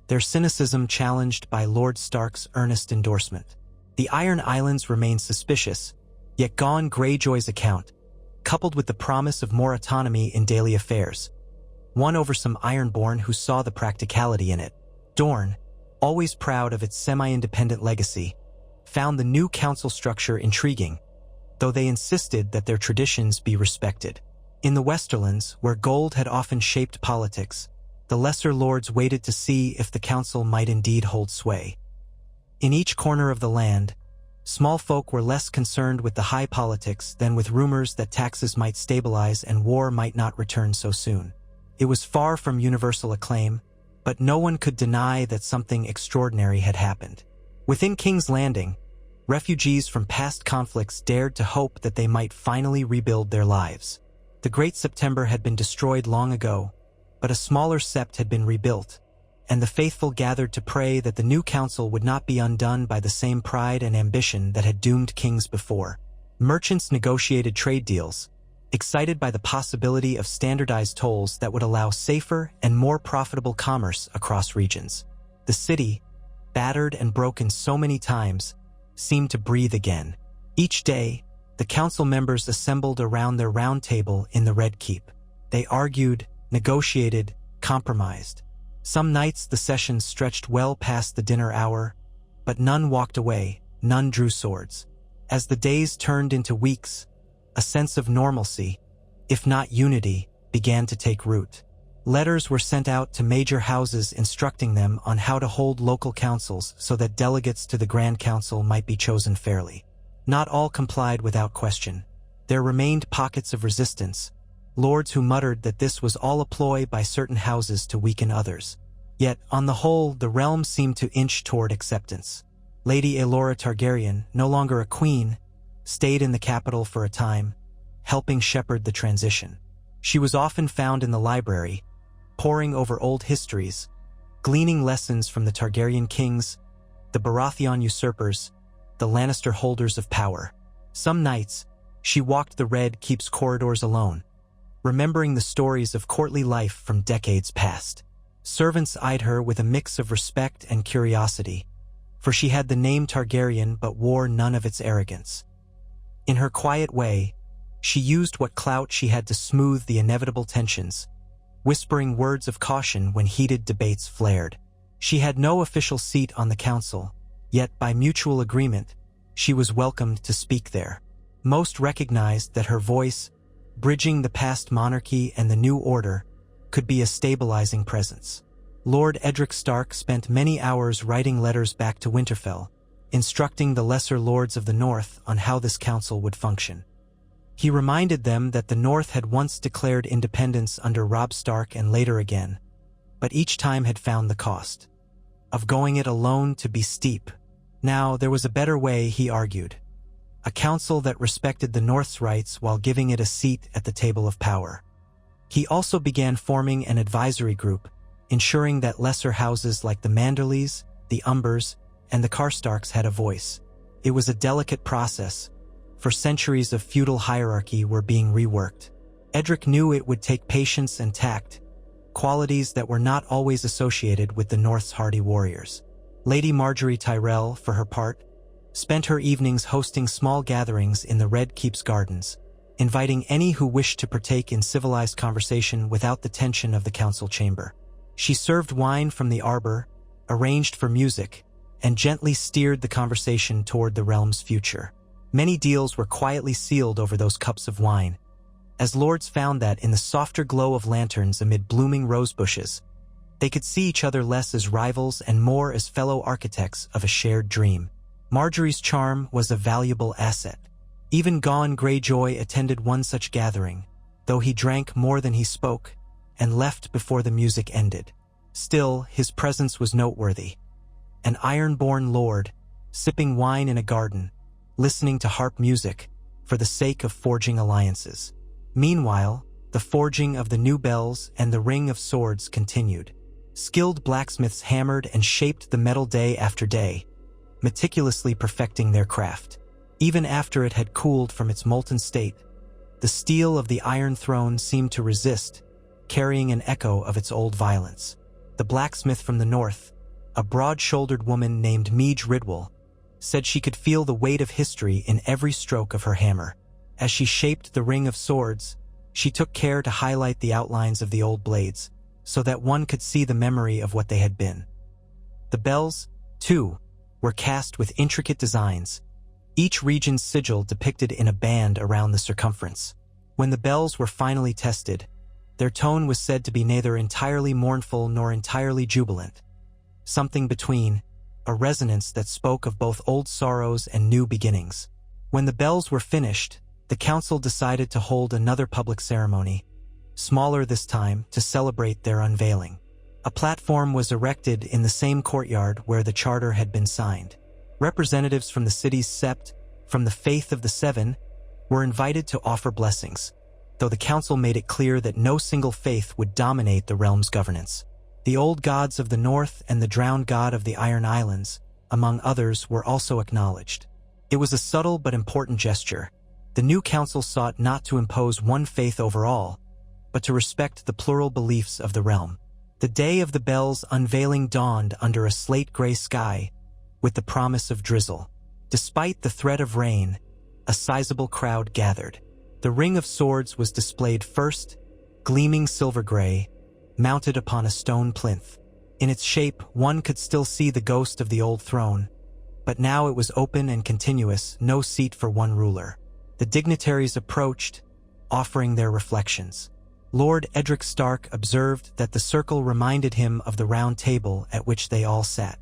their cynicism challenged by Lord Stark's earnest endorsement. The Iron Islands remained suspicious, yet Gon Greyjoy's account, coupled with the promise of more autonomy in daily affairs, won over some Ironborn who saw the practicality in it. Dorne, always proud of its semi-independent legacy, found the new council structure intriguing, though they insisted that their traditions be respected. In the Westerlands, where gold had often shaped politics, the lesser lords waited to see if the council might indeed hold sway. In each corner of the land, small folk were less concerned with the high politics than with rumors that taxes might stabilize and war might not return so soon. It was far from universal acclaim, but no one could deny that something extraordinary had happened. Within King's Landing, refugees from past conflicts dared to hope that they might finally rebuild their lives. The Great September had been destroyed long ago, but a smaller sept had been rebuilt, and the faithful gathered to pray that the new council would not be undone by the same pride and ambition that had doomed kings before. Merchants negotiated trade deals, excited by the possibility of standardized tolls that would allow safer and more profitable commerce across regions. The city, battered and broken so many times, seemed to breathe again. Each day, The council members assembled around their round table in the Red Keep. They argued, negotiated, compromised. Some nights the sessions stretched well past the dinner hour, but none walked away, none drew swords. As the days turned into weeks, a sense of normalcy, if not unity, began to take root. Letters were sent out to major houses instructing them on how to hold local councils so that delegates to the Grand Council might be chosen fairly. Not all complied without question. There remained pockets of resistance, lords who muttered that this was all a ploy by certain houses to weaken others. Yet, on the whole, the realm seemed to inch toward acceptance. Lady Aelora Targaryen, no longer a queen, stayed in the capital for a time, helping shepherd the transition. She was often found in the library, poring over old histories, gleaning lessons from the Targaryen kings, the Baratheon usurpers, the Lannister holders of power. Some nights, she walked the Red Keep's corridors alone, remembering the stories of courtly life from decades past. Servants eyed her with a mix of respect and curiosity, for she had the name Targaryen but wore none of its arrogance. In her quiet way, she used what clout she had to smooth the inevitable tensions, whispering words of caution when heated debates flared. She had no official seat on the council, yet by mutual agreement, she was welcomed to speak there. Most recognized that her voice, bridging the past monarchy and the new order, could be a stabilizing presence. Lord Edric Stark spent many hours writing letters back to Winterfell, instructing the lesser lords of the North on how this council would function. He reminded them that the North had once declared independence under Robb Stark and later again, but each time had found the cost of going it alone to be steep. Now, there was a better way, he argued. A council that respected the North's rights while giving it a seat at the table of power. He also began forming an advisory group, ensuring that lesser houses like the Manderleys, the Umbers, and the Karstarks had a voice. It was a delicate process, for centuries of feudal hierarchy were being reworked. Edric knew it would take patience and tact, qualities that were not always associated with the North's hardy warriors. Lady Margaery Tyrell, for her part, spent her evenings hosting small gatherings in the Red Keep's gardens, inviting any who wished to partake in civilized conversation without the tension of the council chamber. She served wine from the arbor, arranged for music, and gently steered the conversation toward the realm's future. Many deals were quietly sealed over those cups of wine, as lords found that in the softer glow of lanterns amid blooming rose bushes, they could see each other less as rivals and more as fellow architects of a shared dream. Margaery's charm was a valuable asset. Even Gon Greyjoy attended one such gathering, though he drank more than he spoke, and left before the music ended. Still, his presence was noteworthy. An iron-born lord, sipping wine in a garden, listening to harp music, for the sake of forging alliances. Meanwhile, the forging of the new bells and the ring of swords continued. Skilled blacksmiths hammered and shaped the metal day after day, meticulously perfecting their craft. Even after it had cooled from its molten state, the steel of the Iron Throne seemed to resist, carrying an echo of its old violence. The blacksmith from the north, a broad-shouldered woman named Meej Ridwell, said she could feel the weight of history in every stroke of her hammer. As she shaped the ring of swords, she took care to highlight the outlines of the old blades, so that one could see the memory of what they had been. The bells, too, were cast with intricate designs, each region's sigil depicted in a band around the circumference. When the bells were finally tested, their tone was said to be neither entirely mournful nor entirely jubilant, something between, a resonance that spoke of both old sorrows and new beginnings. When the bells were finished, the council decided to hold another public ceremony, smaller this time, to celebrate their unveiling. A platform was erected in the same courtyard where the charter had been signed. Representatives from the city's sept, from the Faith of the Seven, were invited to offer blessings, though the council made it clear that no single faith would dominate the realm's governance. The old gods of the north and the drowned god of the Iron Islands, among others, were also acknowledged. It was a subtle but important gesture. The new council sought not to impose one faith over all, but to respect the plural beliefs of the realm. The day of the bells' unveiling dawned under a slate-gray sky, with the promise of drizzle. Despite the threat of rain, a sizable crowd gathered. The Ring of Swords was displayed first, gleaming silver-gray, mounted upon a stone plinth. In its shape, one could still see the ghost of the old throne, but now it was open and continuous, no seat for one ruler. The dignitaries approached, offering their reflections. Lord Edric Stark observed that the circle reminded him of the round table at which they all sat.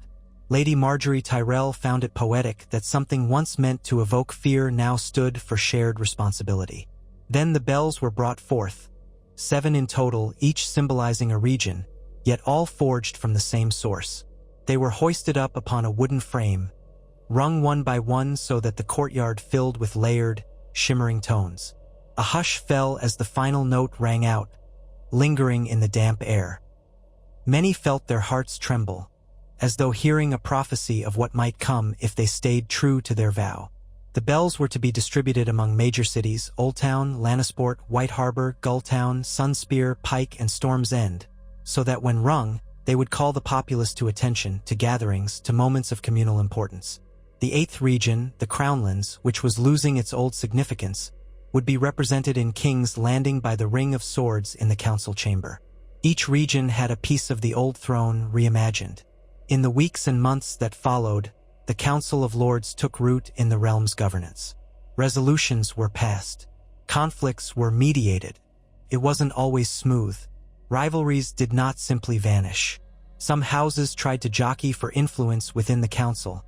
Lady Marjorie Tyrell found it poetic that something once meant to evoke fear now stood for shared responsibility. Then the bells were brought forth, 7 in total, each symbolizing a region, yet all forged from the same source. They were hoisted up upon a wooden frame, rung one by one so that the courtyard filled with layered, shimmering tones. A hush fell as the final note rang out, lingering in the damp air. Many felt their hearts tremble, as though hearing a prophecy of what might come if they stayed true to their vow. The bells were to be distributed among major cities: Oldtown, Lannisport, White Harbor, Gulltown, Sunspear, Pike, and Storm's End, so that when rung, they would call the populace to attention, to gatherings, to moments of communal importance. The 8th region, the Crownlands, which was losing its old significance, would be represented in King's Landing by the Ring of Swords in the council chamber. Each region had a piece of the old throne reimagined. In the weeks and months that followed, the Council of Lords took root in the realm's governance. Resolutions were passed. Conflicts were mediated. It wasn't always smooth. Rivalries did not simply vanish. Some houses tried to jockey for influence within the council,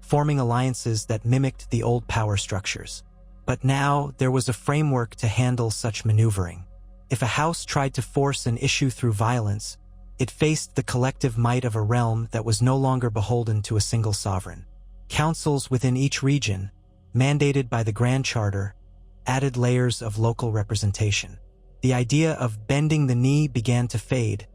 forming alliances that mimicked the old power structures. But now there was a framework to handle such maneuvering. If a house tried to force an issue through violence, it faced the collective might of a realm that was no longer beholden to a single sovereign. Councils within each region, mandated by the Grand Charter, added layers of local representation. The idea of bending the knee began to fade,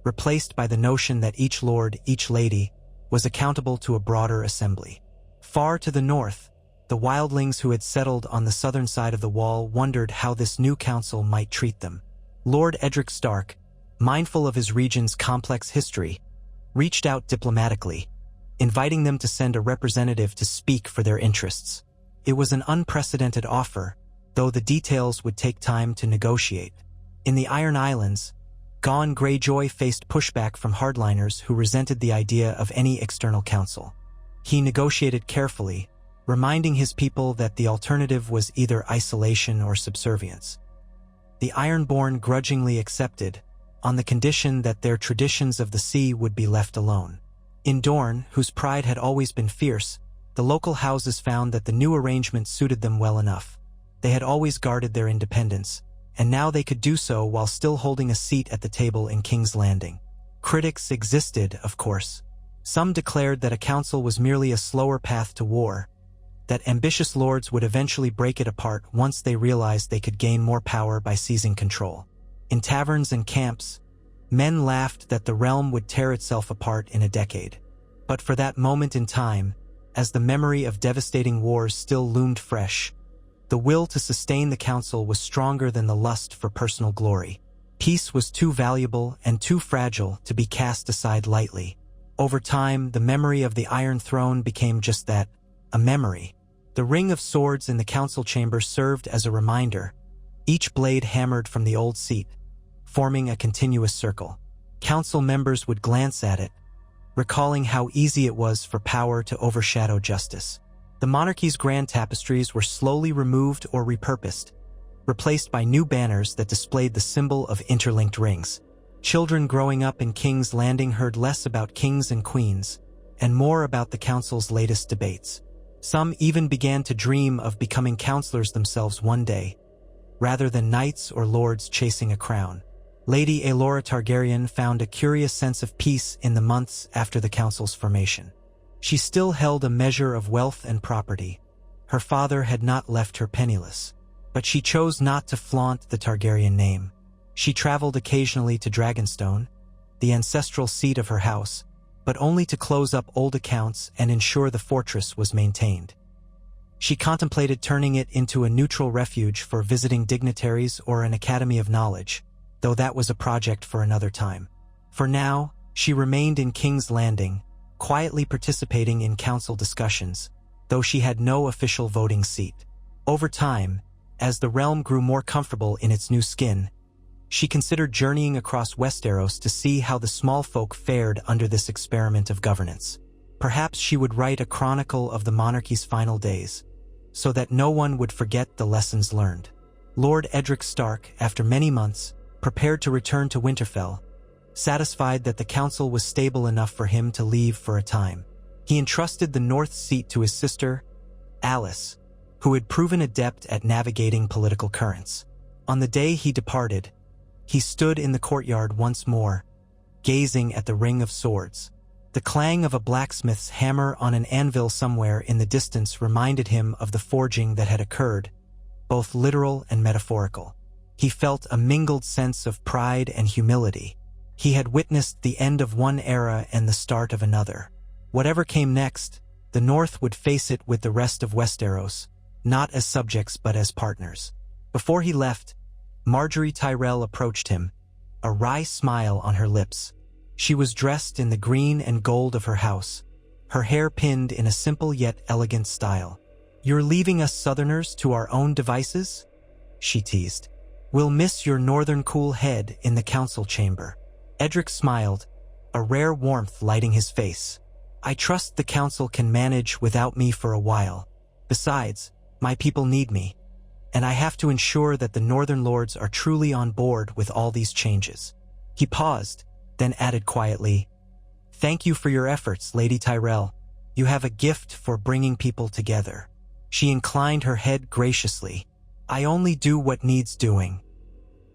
replaced by the notion that each lord, each lady, was accountable to a broader assembly. Far to the north, the wildlings who had settled on the southern side of the wall wondered how this new council might treat them. Lord Edric Stark, mindful of his region's complex history, reached out diplomatically, inviting them to send a representative to speak for their interests. It was an unprecedented offer, though the details would take time to negotiate. In the Iron Islands, Gon Greyjoy faced pushback from hardliners who resented the idea of any external council. He negotiated carefully, reminding his people that the alternative was either isolation or subservience. The Ironborn grudgingly accepted, on the condition that their traditions of the sea would be left alone. In Dorne, whose pride had always been fierce, the local houses found that the new arrangement suited them well enough. They had always guarded their independence, and now they could do so while still holding a seat at the table in King's Landing. Critics existed, of course. Some declared that a council was merely a slower path to war, that ambitious lords would eventually break it apart once they realized they could gain more power by seizing control. In taverns and camps, men laughed that the realm would tear itself apart in a decade. But for that moment in time, as the memory of devastating wars still loomed fresh, the will to sustain the council was stronger than the lust for personal glory. Peace was too valuable and too fragile to be cast aside lightly. Over time, the memory of the Iron Throne became just that, a memory. The Ring of Swords in the council chamber served as a reminder, each blade hammered from the old seat, forming a continuous circle. Council members would glance at it, recalling how easy it was for power to overshadow justice. The monarchy's grand tapestries were slowly removed or repurposed, replaced by new banners that displayed the symbol of interlinked rings. Children growing up in King's Landing heard less about kings and queens, and more about the council's latest debates. Some even began to dream of becoming counselors themselves one day, rather than knights or lords chasing a crown. Lady Aelora Targaryen found a curious sense of peace in the months after the council's formation. She still held a measure of wealth and property. Her father had not left her penniless, but she chose not to flaunt the Targaryen name. She traveled occasionally to Dragonstone, the ancestral seat of her house, but only to close up old accounts and ensure the fortress was maintained. She contemplated turning it into a neutral refuge for visiting dignitaries or an academy of knowledge, though that was a project for another time. For now, she remained in King's Landing, quietly participating in council discussions, though she had no official voting seat. Over time, as the realm grew more comfortable in its new skin, she considered journeying across Westeros to see how the small folk fared under this experiment of governance. Perhaps she would write a chronicle of the monarchy's final days, so that no one would forget the lessons learned. Lord Edric Stark, after many months, prepared to return to Winterfell, satisfied that the council was stable enough for him to leave for a time. He entrusted the North seat to his sister, Alice, who had proven adept at navigating political currents. On the day he departed, he stood in the courtyard once more, gazing at the Ring of Swords. The clang of a blacksmith's hammer on an anvil somewhere in the distance reminded him of the forging that had occurred, both literal and metaphorical. He felt a mingled sense of pride and humility. He had witnessed the end of one era and the start of another. Whatever came next, the North would face it with the rest of Westeros, not as subjects but as partners. Before he left, Margaery Tyrell approached him, a wry smile on her lips. She was dressed in the green and gold of her house, her hair pinned in a simple yet elegant style. "You're leaving us Southerners to our own devices?" she teased. "We'll miss your northern cool head in the council chamber." Edric smiled, a rare warmth lighting his face. "I trust the council can manage without me for a while. Besides, my people need me, and I have to ensure that the Northern Lords are truly on board with all these changes." He paused, then added quietly, "Thank you for your efforts, Lady Tyrell. You have a gift for bringing people together." She inclined her head graciously. "I only do what needs doing.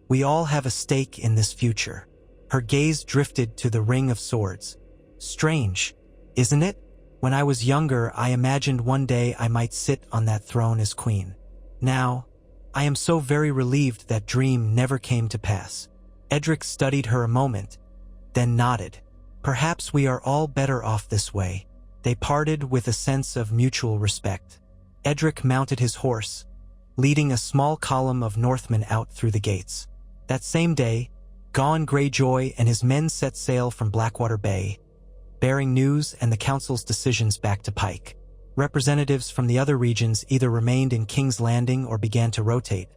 We all have a stake in this future." Her gaze drifted to the Ring of Swords. "Strange, isn't it? When I was younger, I imagined one day I might sit on that throne as queen. Now, I am so very relieved that dream never came to pass." Edric studied her a moment, then nodded. "Perhaps we are all better off this way." They parted with a sense of mutual respect. Edric mounted his horse, leading a small column of Northmen out through the gates. That same day, Gon Greyjoy and his men set sail from Blackwater Bay, bearing news and the council's decisions back to Pike. Representatives from the other regions either remained in King's Landing or began to rotate,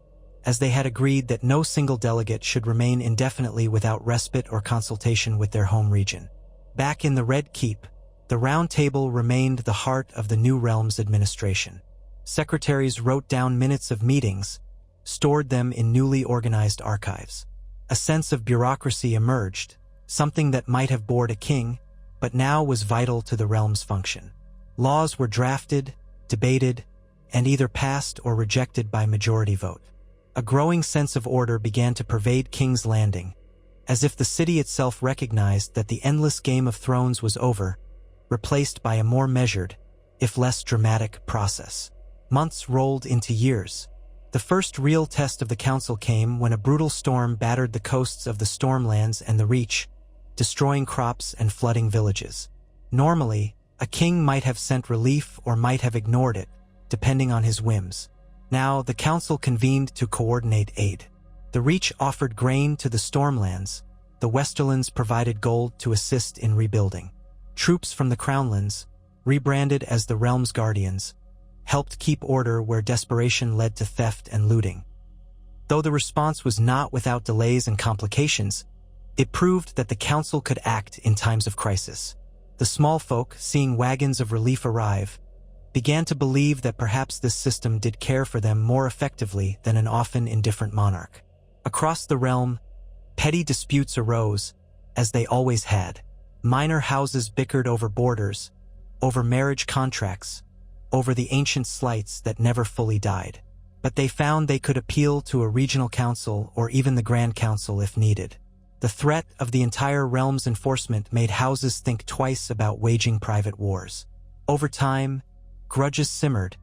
as they had agreed that no single delegate should remain indefinitely without respite or consultation with their home region. Back in the Red Keep, the Round Table remained the heart of the New Realms administration. Secretaries wrote down minutes of meetings, stored them in newly organized archives. A sense of bureaucracy emerged, something that might have bored a king, but now was vital to the realm's function. Laws were drafted, debated, and either passed or rejected by majority vote. A growing sense of order began to pervade King's Landing, as if the city itself recognized that the endless Game of Thrones was over, replaced by a more measured, if less dramatic, process. Months rolled into years. The first real test of the council came when a brutal storm battered the coasts of the Stormlands and the Reach, destroying crops and flooding villages. Normally, a king might have sent relief or might have ignored it, depending on his whims. Now, the council convened to coordinate aid. The Reach offered grain to the Stormlands, the Westerlands provided gold to assist in rebuilding. Troops from the Crownlands, rebranded as the Realm's Guardians, helped keep order where desperation led to theft and looting. Though the response was not without delays and complications, it proved that the council could act in times of crisis. The small folk, seeing wagons of relief arrive, began to believe that perhaps this system did care for them more effectively than an often indifferent monarch. Across the realm, petty disputes arose, as they always had. Minor houses bickered over borders, over marriage contracts, over the ancient slights that never fully died. But they found they could appeal to a regional council or even the Grand Council if needed. The threat of the entire realm's enforcement made houses think twice about waging private wars. Over time, grudges simmered,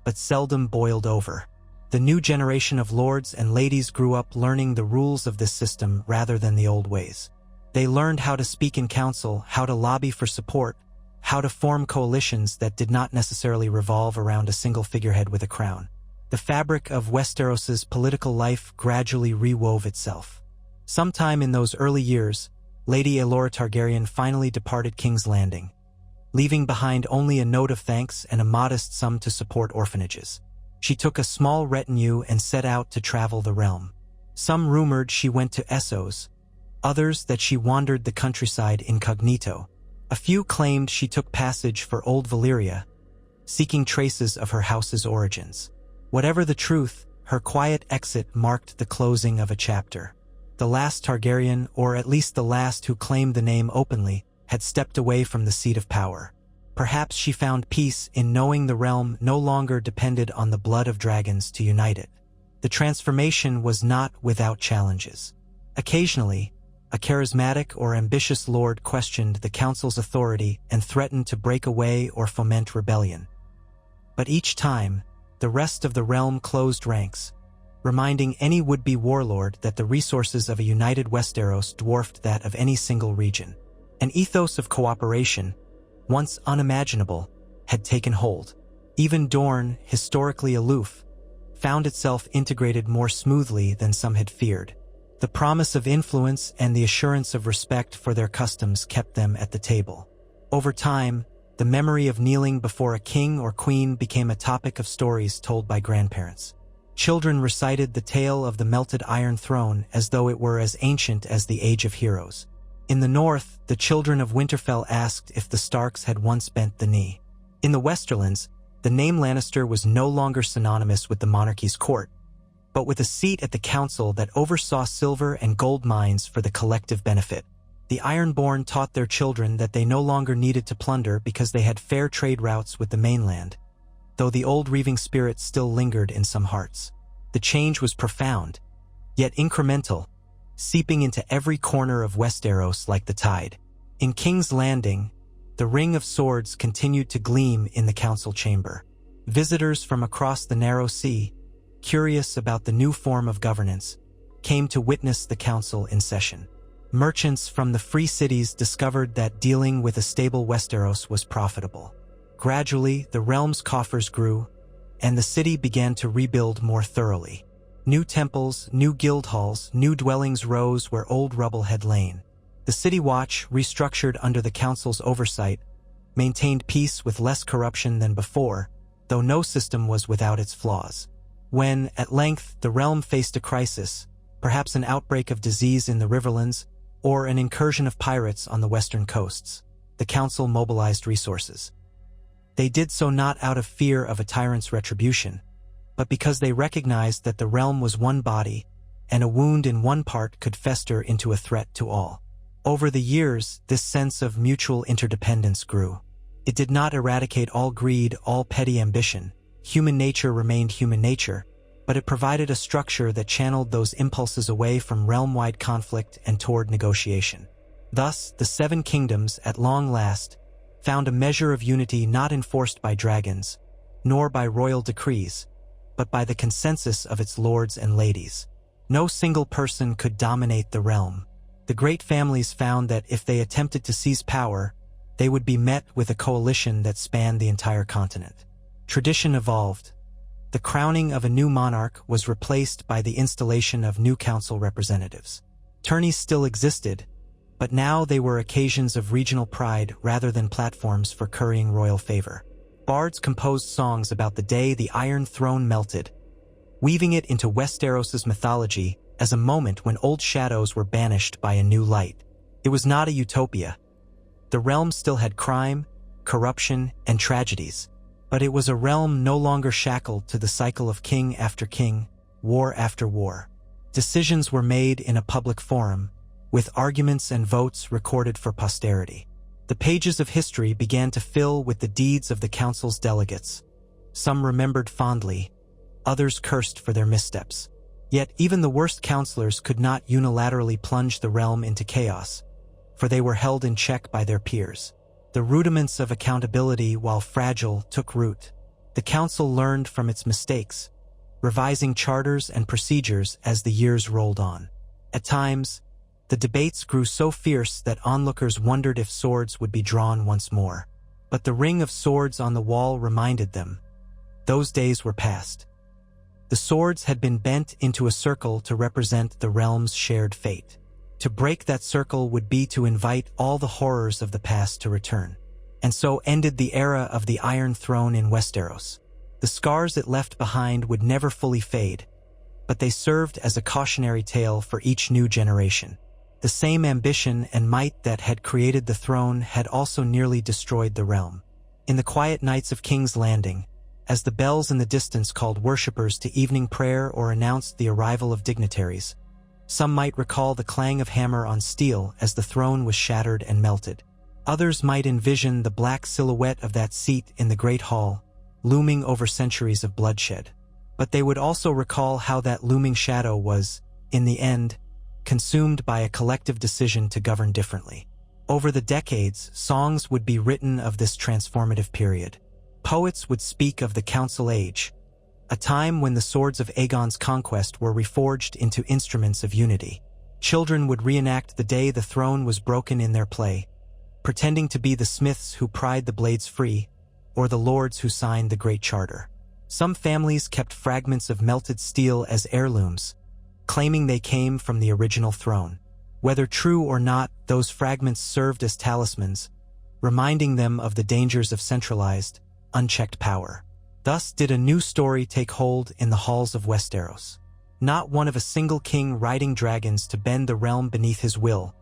but seldom boiled over. The new generation of lords and ladies grew up learning the rules of this system rather than the old ways. They learned how to speak in council, how to lobby for support, how to form coalitions that did not necessarily revolve around a single figurehead with a crown. The fabric of Westeros's political life gradually rewove itself. Sometime in those early years, Lady Aelora Targaryen finally departed King's Landing, leaving behind only a note of thanks and a modest sum to support orphanages. she took a small retinue and set out to travel the realm. Some rumored she went to Essos, others that she wandered the countryside incognito. A few claimed she took passage for Old Valyria, seeking traces of her house's origins. Whatever the truth, her quiet exit marked the closing of a chapter. The last Targaryen, or at least the last who claimed the name openly, had stepped away from the seat of power. Perhaps she found peace in knowing the realm no longer depended on the blood of dragons to unite it. The transformation was not without challenges. Occasionally, a charismatic or ambitious lord questioned the council's authority and threatened to break away or foment rebellion. But each time, the rest of the realm closed ranks, reminding any would-be warlord that the resources of a united Westeros dwarfed that of any single region. An ethos of cooperation, once unimaginable, had taken hold. Even Dorne, historically aloof, found itself integrated more smoothly than some had feared. The promise of influence and the assurance of respect for their customs kept them at the table. Over time, the memory of kneeling before a king or queen became a topic of stories told by grandparents. Children recited the tale of the melted Iron Throne as though it were as ancient as the Age of Heroes. In the north, the children of Winterfell asked if the Starks had once bent the knee. In the Westerlands, the name Lannister was no longer synonymous with the monarchy's court, but with a seat at the council that oversaw silver and gold mines for the collective benefit. The Ironborn taught their children that they no longer needed to plunder because they had fair trade routes with the mainland, though the old reaving spirit still lingered in some hearts. The change was profound, yet incremental, seeping into every corner of Westeros like the tide. In King's Landing, the Ring of Swords continued to gleam in the council chamber. Visitors from across the narrow sea, curious about the new form of governance, came to witness the council in session. Merchants from the free cities discovered that dealing with a stable Westeros was profitable. Gradually, the realm's coffers grew, and the city began to rebuild more thoroughly. New temples, new guild halls, new dwellings rose where old rubble had lain. The City Watch, restructured under the council's oversight, maintained peace with less corruption than before, though no system was without its flaws. When, at length, the realm faced a crisis, perhaps an outbreak of disease in the Riverlands, or an incursion of pirates on the western coasts, the council mobilized resources. They did so not out of fear of a tyrant's retribution, but because they recognized that the realm was one body, and a wound in one part could fester into a threat to all. Over the years, this sense of mutual interdependence grew. It did not eradicate all greed, all petty ambition. Human nature remained human nature, but it provided a structure that channeled those impulses away from realm-wide conflict and toward negotiation. Thus, the Seven Kingdoms, at long last, found a measure of unity not enforced by dragons, nor by royal decrees, but by the consensus of its lords and ladies. No single person could dominate the realm. The great families found that if they attempted to seize power, they would be met with a coalition that spanned the entire continent. Tradition evolved. The crowning of a new monarch was replaced by the installation of new council representatives. Tourneys still existed, but now they were occasions of regional pride rather than platforms for currying royal favor. Bards composed songs about the day the Iron Throne melted, weaving it into Westeros's mythology as a moment when old shadows were banished by a new light. It was not a utopia. The realm still had crime, corruption, and tragedies, but it was a realm no longer shackled to the cycle of king after king, war after war. Decisions were made in a public forum, with arguments and votes recorded for posterity. The pages of history began to fill with the deeds of the council's delegates. Some remembered fondly, others cursed for their missteps. Yet even the worst counselors could not unilaterally plunge the realm into chaos, for they were held in check by their peers. The rudiments of accountability, while fragile, took root. The council learned from its mistakes, revising charters and procedures as the years rolled on. At times, the debates grew so fierce that onlookers wondered if swords would be drawn once more. But the ring of swords on the wall reminded them. Those days were past. The swords had been bent into a circle to represent the realm's shared fate. To break that circle would be to invite all the horrors of the past to return. And so ended the era of the Iron Throne in Westeros. The scars it left behind would never fully fade, but they served as a cautionary tale for each new generation. The same ambition and might that had created the throne had also nearly destroyed the realm. In the quiet nights of King's Landing, as the bells in the distance called worshippers to evening prayer or announced the arrival of dignitaries, some might recall the clang of hammer on steel as the throne was shattered and melted. Others might envision the black silhouette of that seat in the great hall, looming over centuries of bloodshed. But they would also recall how that looming shadow was, in the end, consumed by a collective decision to govern differently. Over the decades, songs would be written of this transformative period. Poets would speak of the Council Age, a time when the swords of Aegon's conquest were reforged into instruments of unity. Children would reenact the day the throne was broken in their play, pretending to be the smiths who pried the blades free, or the lords who signed the Great Charter. Some families kept fragments of melted steel as heirlooms, claiming they came from the original throne. Whether true or not, those fragments served as talismans, reminding them of the dangers of centralized, unchecked power. Thus did a new story take hold in the halls of Westeros. Not one of a single king riding dragons to bend the realm beneath his will,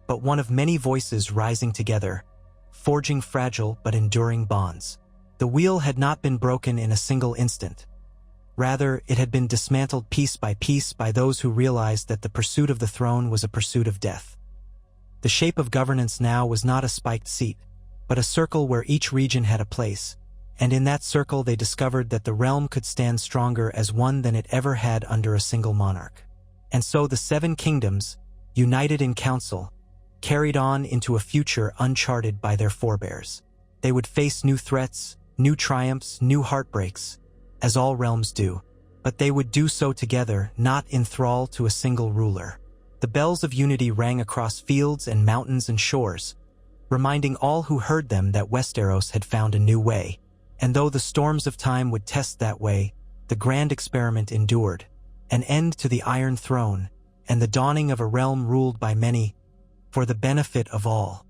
but one of many voices rising together, forging fragile but enduring bonds. The wheel had not been broken in a single instant. Rather, it had been dismantled piece by those who realized that the pursuit of the throne was a pursuit of death. The shape of governance now was not a spiked seat, but a circle where each region had a place, and in that circle they discovered that the realm could stand stronger as one than it ever had under a single monarch. And so the Seven Kingdoms, united in council, carried on into a future uncharted by their forebears. They would face new threats, new triumphs, new heartbreaks, as all realms do, but they would do so together, not in thrall to a single ruler. The bells of unity rang across fields and mountains and shores, reminding all who heard them that Westeros had found a new way. And though the storms of time would test that way, the grand experiment endured, an end to the Iron Throne, and the dawning of a realm ruled by many, for the benefit of all.